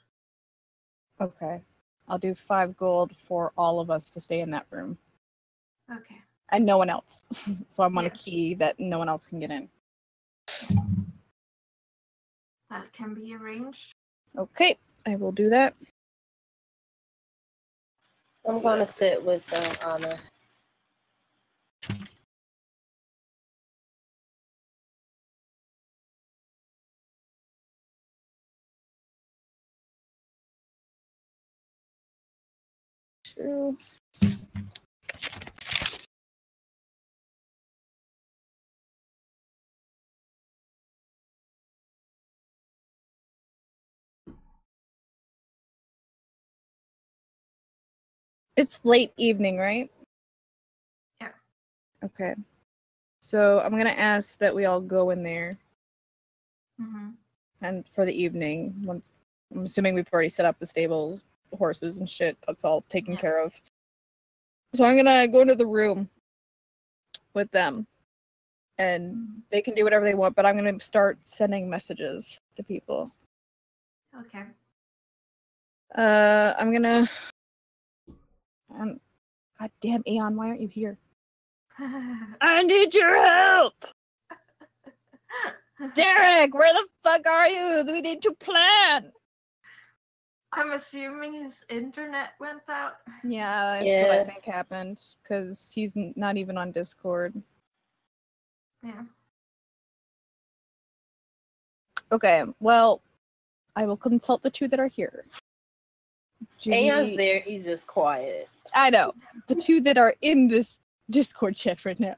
Okay. I'll do 5 gold for all of us to stay in that room. Okay. And no one else. So I'm on a Yeah. key that no one else can get in. That can be arranged. Okay, I will do that. I'm gonna sit with Anna. True. It's late evening, right? Yeah. Okay. So I'm gonna ask that we all go in there, Mm-hmm. and for the evening, once I'm assuming we've already set up the stable, horses and shit. That's all taken Yeah. care of. So I'm gonna go into the room with them, and they can do whatever they want. But I'm gonna start sending messages to people. Okay. I'm gonna. God damn, Aon, why aren't you here? I need your help! Derek, where the fuck are you? We need to plan! I'm assuming his internet went out. Yeah, that's what I think happened, because he's not even on Discord. Yeah. Okay, well, I will consult the two that are here. Aon's there, he's just quiet. I know. The two that are in this Discord chat right now.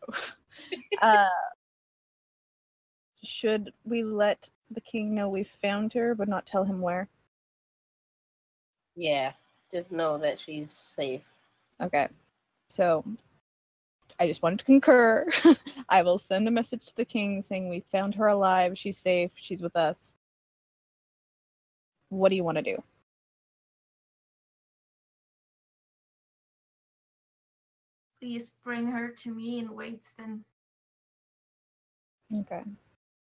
Should we let the king know we found her, but not tell him where? Yeah, just know that she's safe. Okay. So, I just wanted to concur. I will send a message to the king saying we found her alive, she's safe, she's with us. What do you want to do? Please bring her to me in Wadeston. Okay.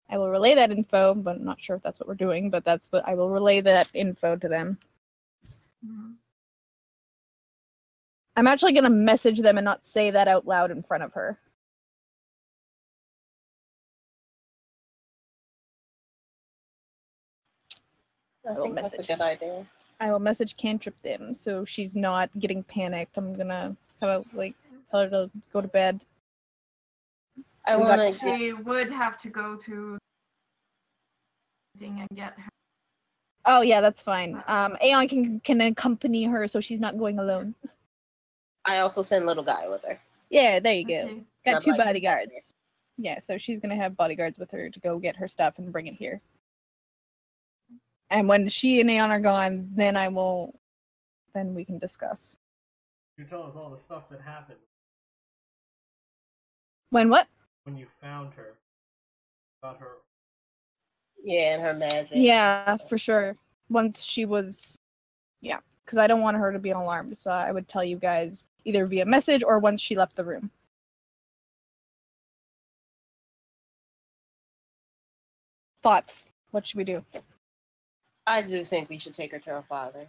I will relay that info, but I'm not sure if that's what we're doing, but that's what I will relay that info to them. Mm-hmm. I'm actually going to message them and not say that out loud in front of her. I think that's a good idea. I will message Cantrip them so she's not getting panicked. I'm going to kind of like tell her to go to bed. She would have to go to and get her. Oh yeah, that's fine. Aon can accompany her so she's not going alone. I also send little guy with her. Yeah, there you go. Okay. Got two bodyguards. Yeah, so she's gonna have bodyguards with her to go get her stuff and bring it here. And when she and Aon are gone, then we can discuss. You tell us all the stuff that happened. When what? When you found her. About her. Yeah, and her magic. Yeah, for sure. Once she was... Yeah, because I don't want her to be alarmed, so I would tell you guys either via message or once she left the room. Thoughts? What should we do? I do think we should take her to her father.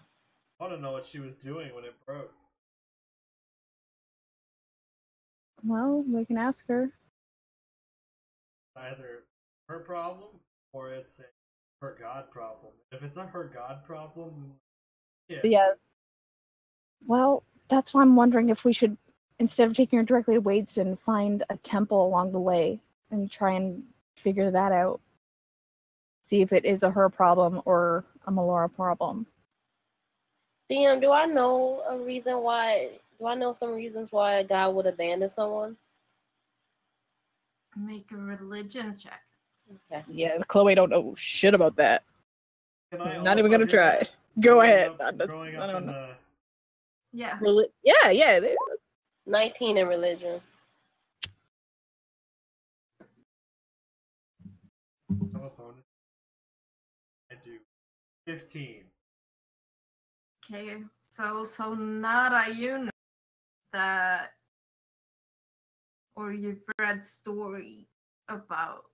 I want to know what she was doing when it broke. Well, we can ask her. Either her problem or it's a her god problem. If it's a her god problem, yeah. Well, that's why I'm wondering if we should, instead of taking her directly to Wadeston, find a temple along the way and try and figure that out. See if it is a her problem or a Melora problem. DM, do I know a reason why? Do I know some reasons why a guy would abandon someone? Make a religion check. Okay. Yeah, Chloe don't know shit about that. Not even gonna try. That? Go ahead. I don't know. Yeah. Yeah. 19 in religion. I do. 15. Okay, so Sonata, you know that, or you've read story about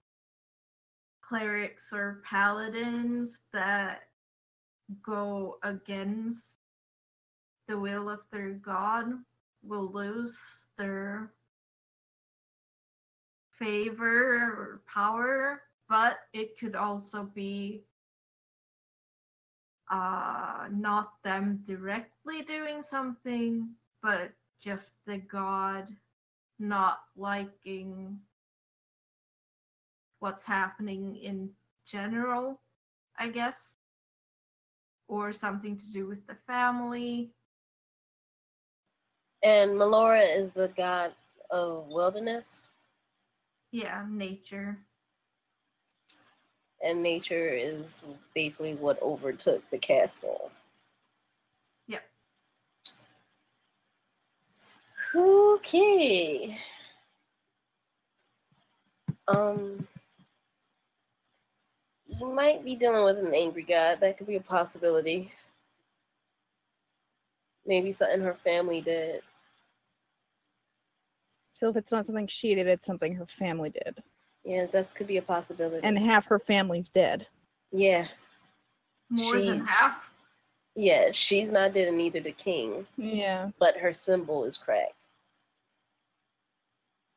clerics or paladins that go against the will of their god will lose their favor or power, but it could also be not them directly doing something, but just the god not liking what's happening in general, I guess, or something to do with the family. And Melora is the god of wilderness? Yeah, nature. And nature is basically what overtook the castle. Yep. Okay. You might be dealing with an angry god. That could be a possibility. Maybe something her family did. So if it's not something she did, it's something her family did. Yeah, that could be a possibility. And half her family's dead. Yeah. More than half? Yeah, she's not dead and neither the king. Yeah. But her symbol is cracked.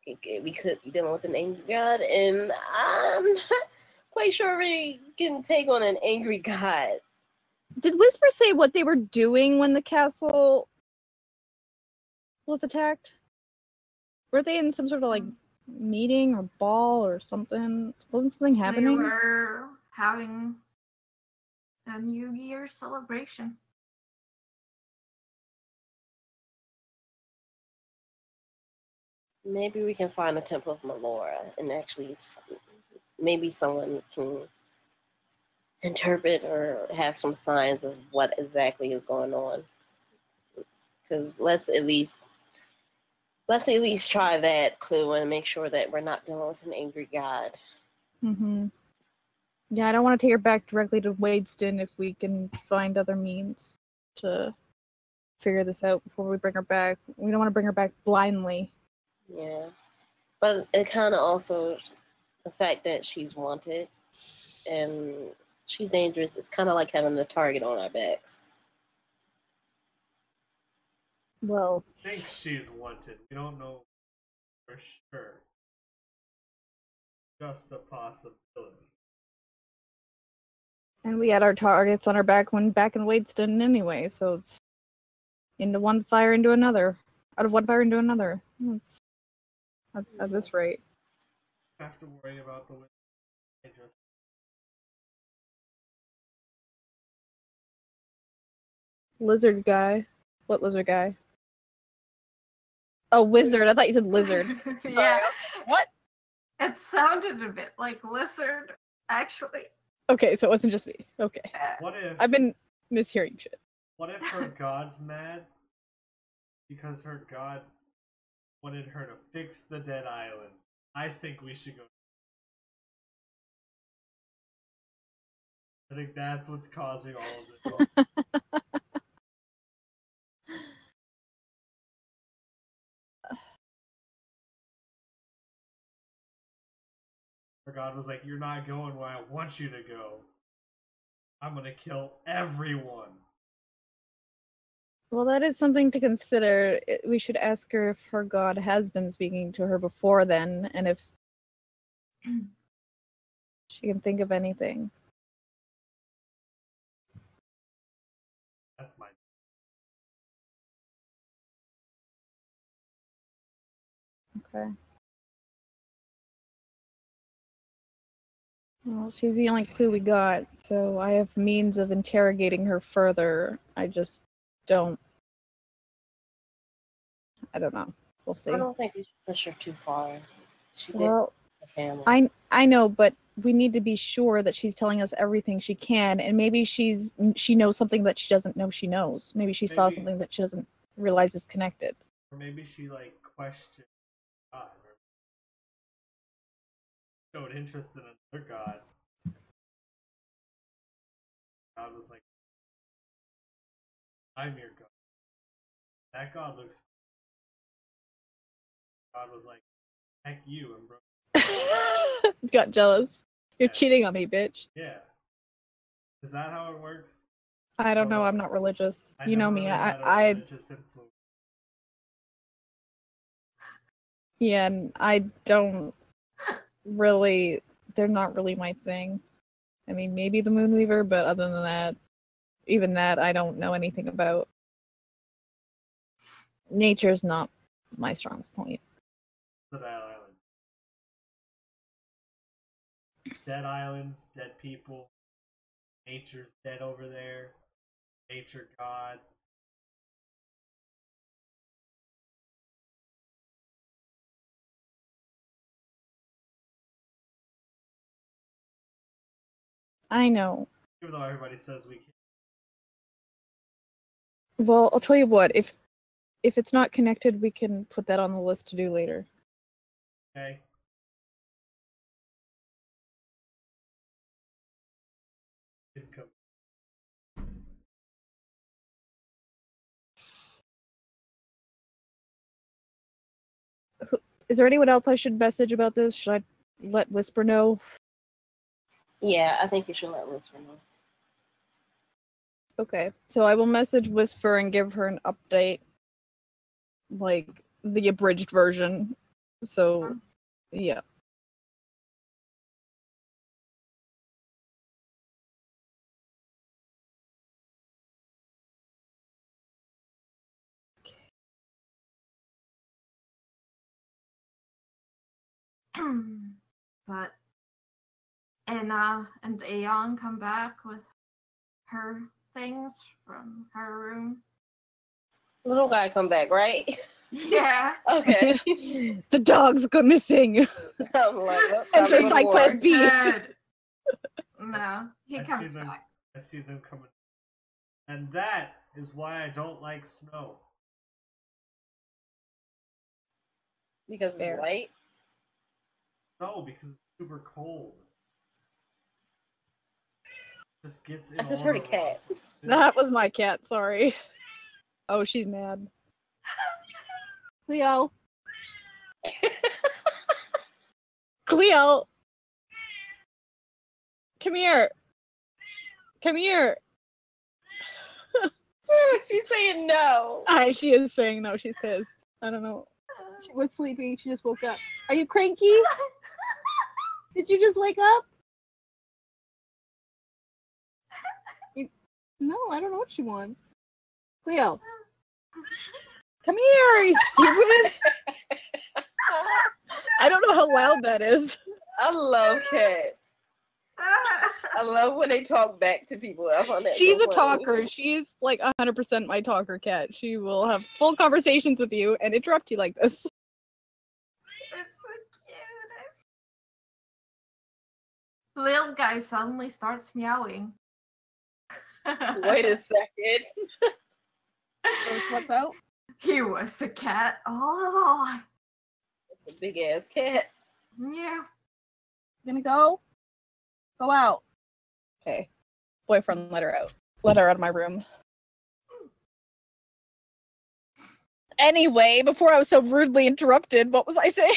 We could be dealing with an angry god, and I'm not quite sure we can take on an angry god. Did Whisper say what they were doing when the castle was attacked? Were they in some sort of like meeting or ball or something? Wasn't something happening? They were having a New Year celebration. Maybe we can find a Temple of Melora and actually maybe someone can interpret or have some signs of what exactly is going on. Because let's at least try that clue and make sure that we're not dealing with an angry god. Mm-hmm. Yeah, I don't want to take her back directly to Wadeston if we can find other means to figure this out before we bring her back. We don't want to bring her back blindly. Yeah. But it kind of also, the fact that she's wanted and she's dangerous, it's kind of like having a target on our backs. Well, I think she's wanted. We don't know for sure. Just a possibility. and we had our targets on our back when back in Wadeston anyway, so it's into one fire into another. Out of one fire into another. It's at this rate. Have to worry about the dangerous. Lizard guy. What lizard guy? Oh, wizard. I thought you said lizard. Sorry. Yeah. What? It sounded a bit like lizard, actually. Okay, so it wasn't just me. Okay. What if I've been mishearing shit. What if her god's mad because her god wanted her to fix the dead islands? I think we should go. I think that's what's causing all of this. Her god was like, "You're not going where I want you to go. I'm gonna kill everyone." Well, that is something to consider. We should ask her if her god has been speaking to her before then, and if she can think of anything. That's my. Okay. Well, she's the only clue we got, so I have means of interrogating her further. I just don't. I don't know. We'll see. I don't think we should push her too far. She did Well, her family. I know, but we need to be sure that she's telling us everything she can, and maybe she knows something that she doesn't know she knows. Maybe she saw something that she doesn't realize is connected. Or maybe she like questioned God or showed interest in another god. God was like, "I'm your god." That god looks. God was like, "Heck you," and bro. Got jealous. You're Yeah. cheating on me, bitch. Yeah. Is that how it works? I don't know. I'm not religious. I You know never me. really had a I religious influence. yeah, and I don't really. They're not really my thing. I mean, maybe the Moonweaver, but other than that, even that, I don't know anything about. Nature's not my strong point. The islands. Dead islands, dead people. Nature's dead over there. Nature god. I know. Even though everybody says we can. Well, I'll tell you what. If it's not connected, we can put that on the list to do later. Okay. Didn't come. Is there anyone else I should message about this? Should I let Whisper know? Yeah, I think you should let Whisper know. Okay, so I will message Whisper and give her an update, like the abridged version. So, yeah. But Anna and Aon come back with her things from her room. Little guy come back, right? Yeah. Okay. The dogs go missing. I'm like, well, Enter time to side war. quest B. Good. No, he I comes see them. back. I see them coming, and that is why I don't like snow. Because Fair. it's white. No, because it's super cold. Just gets in. I just all heard a the cat. wrong- That was my cat, sorry. Oh, she's mad. Cleo. Cleo. Come here. Come here. She's saying no. She is saying no, she's pissed. I don't know. She was sleeping, she just woke up. Are you cranky? Did you just wake up? No, I don't know what she wants. Cleo. Come here, you stupid. I don't know how loud that is. I love cats. I love when they talk back to people. I find that She's so a funny. talker. She's like 100% my talker cat. She will have full conversations with you and interrupt you like this. It's so cute. Little guy suddenly starts meowing. Wait a second. What's out? He was a cat all along. It's a big ass cat. Yeah. Gonna go? Go out. Okay. Boyfriend, let her out. Let her out of my room. Anyway, before I was so rudely interrupted, what was I saying?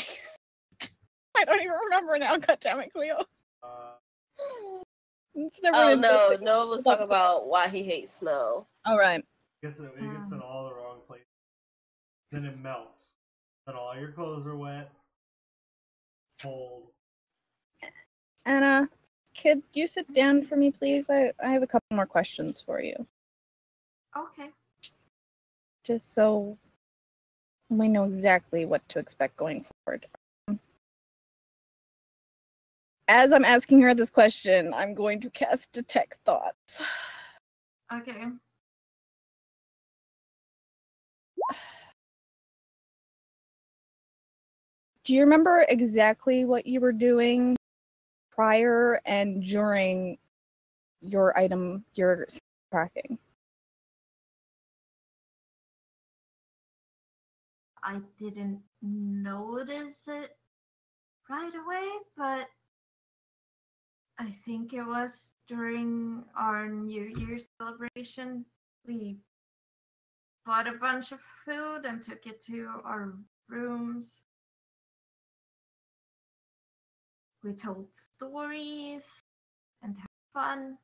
I don't even remember now. God damn it, Cleo. It's never Oh been no, good. no. Let's talk about why he hates snow. All right. It gets in all the wrong places. Then it melts. Then all your clothes are wet, cold. Anna, could you sit down for me, please? I have a couple more questions for you. Okay. Just so we know exactly what to expect going forward. As I'm asking her this question, I'm going to cast Detect Thoughts. Okay. Do you remember exactly what you were doing prior and during your tracking? I didn't notice it right away, but I think it was during our New Year's celebration. We bought a bunch of food and took it to our rooms. We told stories and had fun.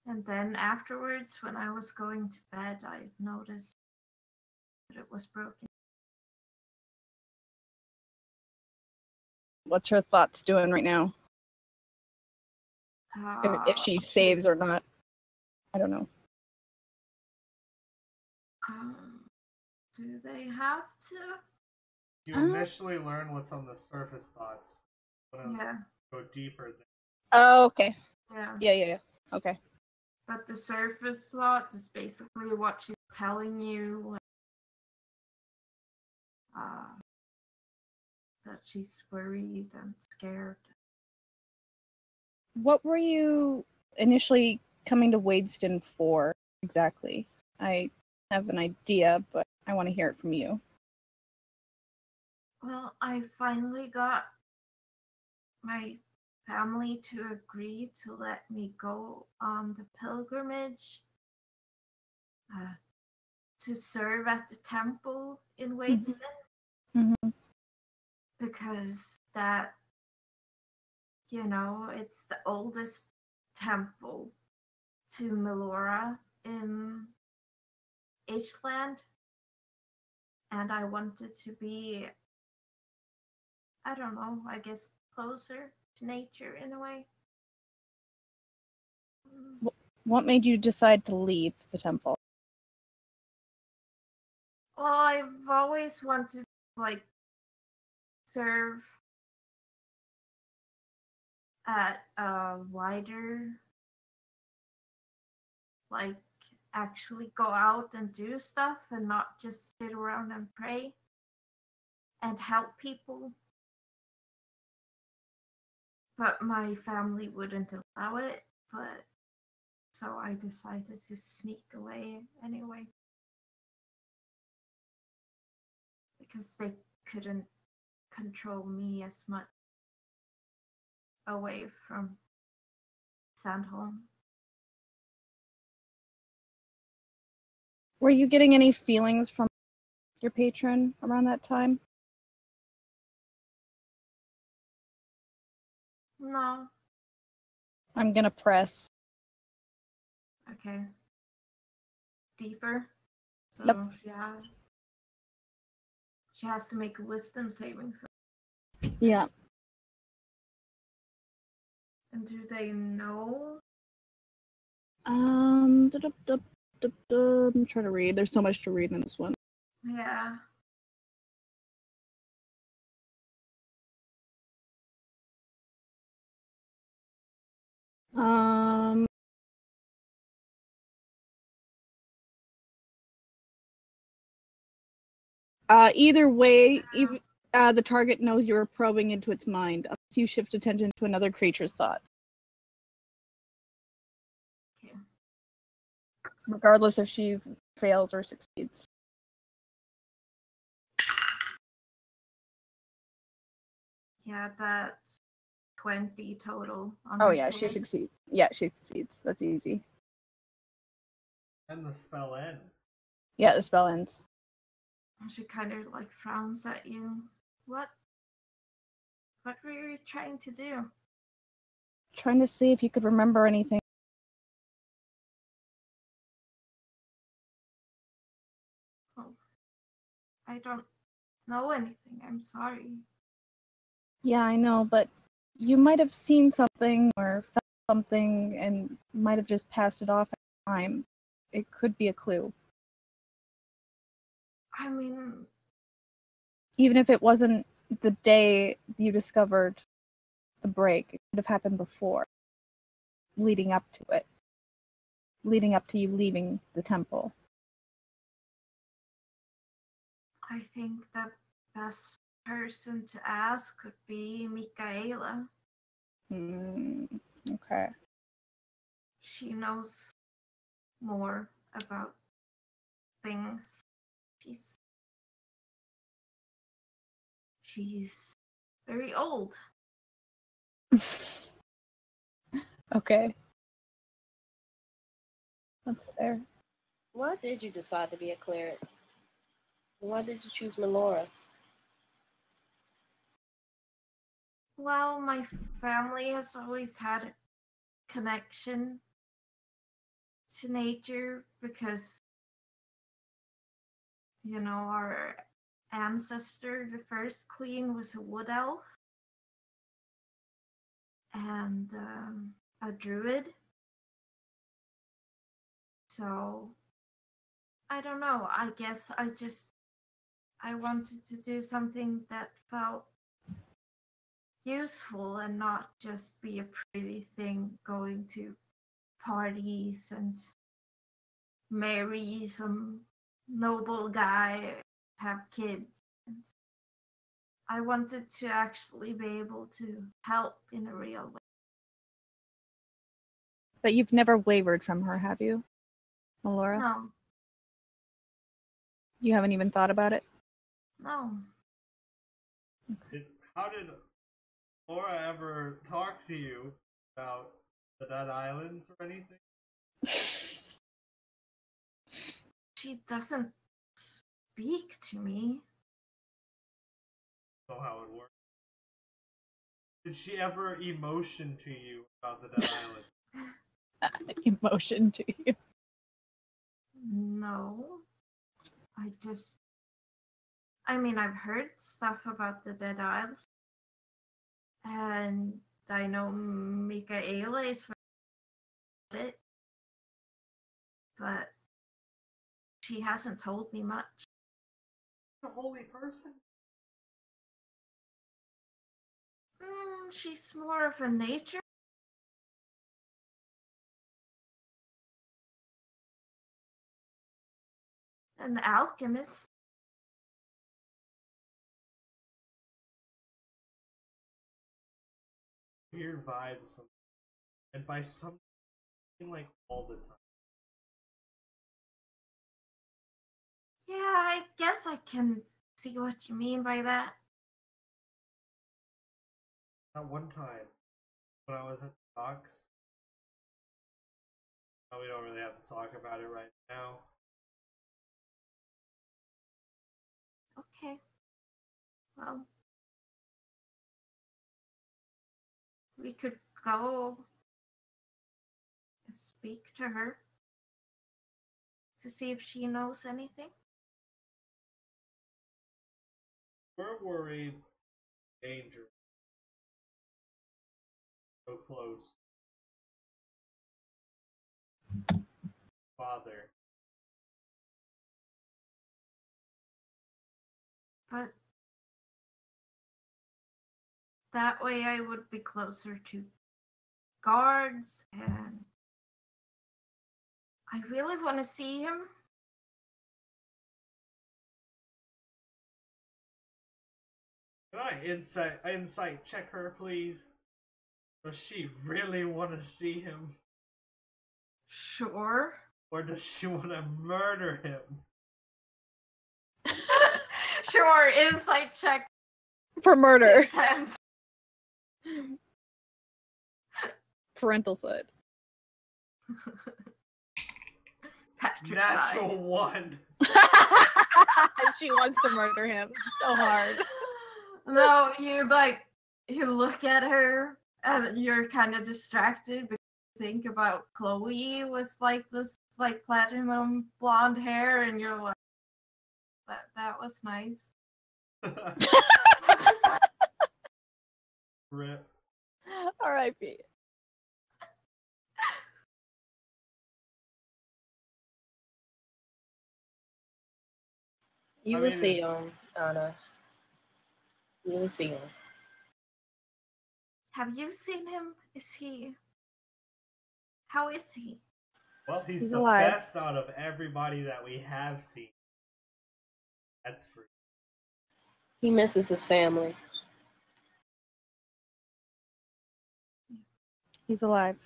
And then afterwards, when I was going to bed, I noticed that it was broken. What's her thoughts doing right now? If she saves or not. I don't know. Do they have to? You initially learn what's on the surface thoughts. Yeah. Go deeper. Oh, okay. Yeah. Yeah. Okay. But the surface thoughts is basically what she's telling you. That she's worried and scared. What were you initially coming to Wadeston for exactly? I have an idea, but I want to hear it from you. Well, I finally got my family to agree to let me go on the pilgrimage to serve at the temple in Wadeston. Mm-hmm. Because that, it's the oldest temple to Melora in H-Land. And I wanted to be, I don't know, I guess closer to nature in a way. What made you decide to leave the temple? Well, I've always wanted to, serve at a wider, like, actually go out and do stuff and not just sit around and pray and help people. But my family wouldn't allow it, but so I decided to sneak away anyway. Because they couldn't control me as much away from Sandholm. Were you getting any feelings from your patron around that time? No. I'm gonna press. Okay. Deeper. So Yep. she has to make a wisdom saving throw. Yeah. And do they know? I'm trying to read. There's so much to read in this one. Yeah. Either way, the target knows you're probing into its mind, unless you shift attention to another creature's thoughts. Okay. Regardless if she fails or succeeds. Yeah, that's 20 total. Oh yeah, she succeeds. Yeah, she succeeds. That's easy. And the spell ends. Yeah, the spell ends. She kind of like frowns at you. What were you trying to do? Trying to see if you could remember anything. Oh, I don't know anything. I'm sorry. Yeah, I know, but you might have seen something or felt something and might have just passed it off at the time. It could be a clue. I mean, Even if it wasn't the day you discovered the break, it could have happened before, leading up to it, leading up to you leaving the temple. I think the best person to ask could be Michaela. Okay. She knows more about things. She's very old. Okay. That's fair. Why did you decide to be a cleric? Why did you choose Melora? Well, my family has always had a connection to nature because, you know, our ancestor, the first queen, was a wood elf and a druid. So, I don't know. I guess I wanted to do something that felt useful and not just be a pretty thing going to parties and marry some noble guy, have kids. And I wanted to actually be able to help in a real way. But you've never wavered from her, have you, Melora? No. You haven't even thought about it? No. How did Laura ever talk to you about the Dead Islands or anything? She doesn't speak to me. Know how it works. Did she ever emotion to you about the Dead Island? Emotion to you. No. I've heard stuff about the Dead Isles. And I know Michaela is about it. But she hasn't told me much. A holy person? She's more of a nature. An alchemist. Weird vibes. And by something like all the time. Yeah, I guess I can see what you mean by that. That one time when I was at the box. Oh, we don't really have to talk about it right now. Okay. Well, we could go and speak to her to see if she knows anything. We're worried. Danger. So close. Father. But that way I would be closer to guards, and I really want to see him. Can I insight check her, please? Does she really want to see him? Sure. Or does she want to murder him? Sure, insight check. For murder. 10. Parental side. Patricide. Natural 1. She wants to murder him so hard. No, you look at her and you're kind of distracted because you think about Chloe with this platinum blonde hair, and you're like, that was nice. Rip. R.I.P. You will see him, Anna. You will see him. Have you seen him? How is he? Well, he's the alive. best out of everybody that we have seen. That's free. He misses his family. He's alive.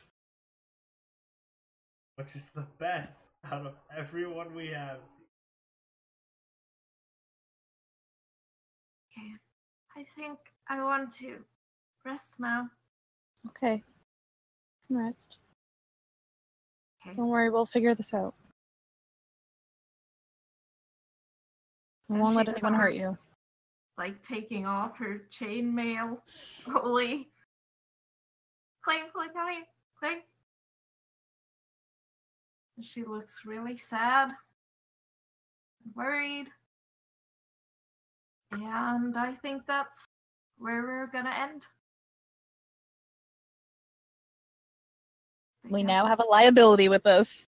Which is the best out of everyone we have seen. Okay. I think I want to rest now. Okay. Can rest. Okay. Don't worry, we'll figure this out. We And won't let she anyone hurt you. Taking off her chainmail slowly. Clink, clink, clink, clink. And she looks really sad, worried. And I think that's where we're gonna end. We now have a liability with us.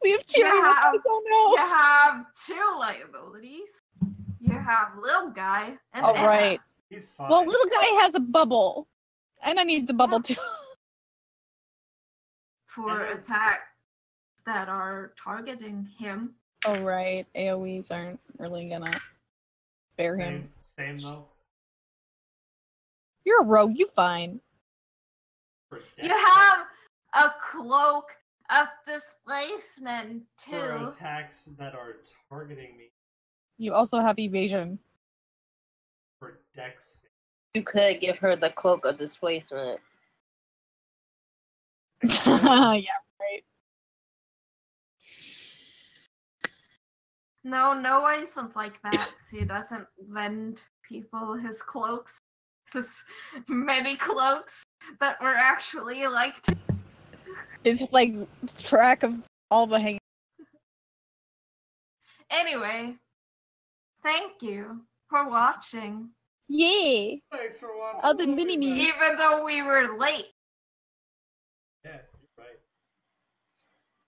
We have Ciara. You have 2 liabilities. You have little guy and Oh, Anna. right. He's fine. Well, little guy has a bubble. Anna needs a bubble too. For attacks that are targeting him. Oh, right. AoEs aren't really gonna spare him. Same though. You're a rogue, you fine. You have a cloak of displacement too. For attacks that are targeting me. You also have evasion. For dex. You could give her the cloak of displacement. Yeah, right. No, Noah isn't like that. He doesn't lend people his cloaks. His many cloaks that were actually It's track of all the hang. Anyway, thank you for watching. Yeah. Thanks for watching. Other mini-me. Even though we were late. Yeah, you're right.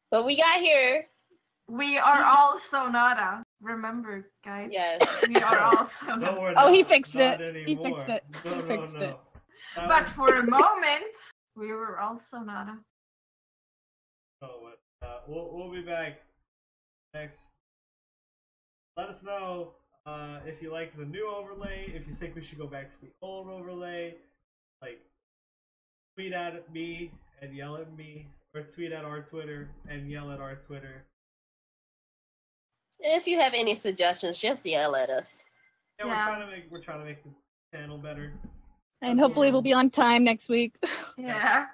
But we got here. We are all Sonata. remember, guys. Yes. We are also No, not. we're Oh, he not. fixed Not it. He anymore. fixed it. No, He no, fixed no. it. That But was- for a moment, we were also not. Oh, we'll be back next. Let us know if you like the new overlay. If you think we should go back to the old overlay, like tweet at me and yell at me, or tweet at our Twitter and yell at our Twitter. If you have any suggestions, just yell at us. Yeah, Yeah. we're trying to make the channel better. And That's hopefully what we'll be on time next week. Yeah.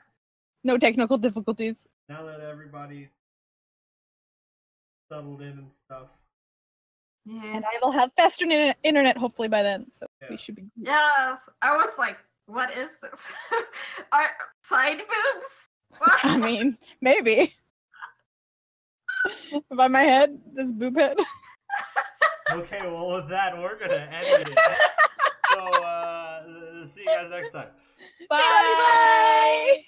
No technical difficulties. Now that everybody settled in and stuff. Yeah. And I will have faster internet hopefully by then. So Yeah. we should be. Yes. I was like, what is this? Are side boobs? What? I mean, maybe. By my head, this boob head. Okay, well with that, we're gonna end it. So see you guys next time. Bye. Bye.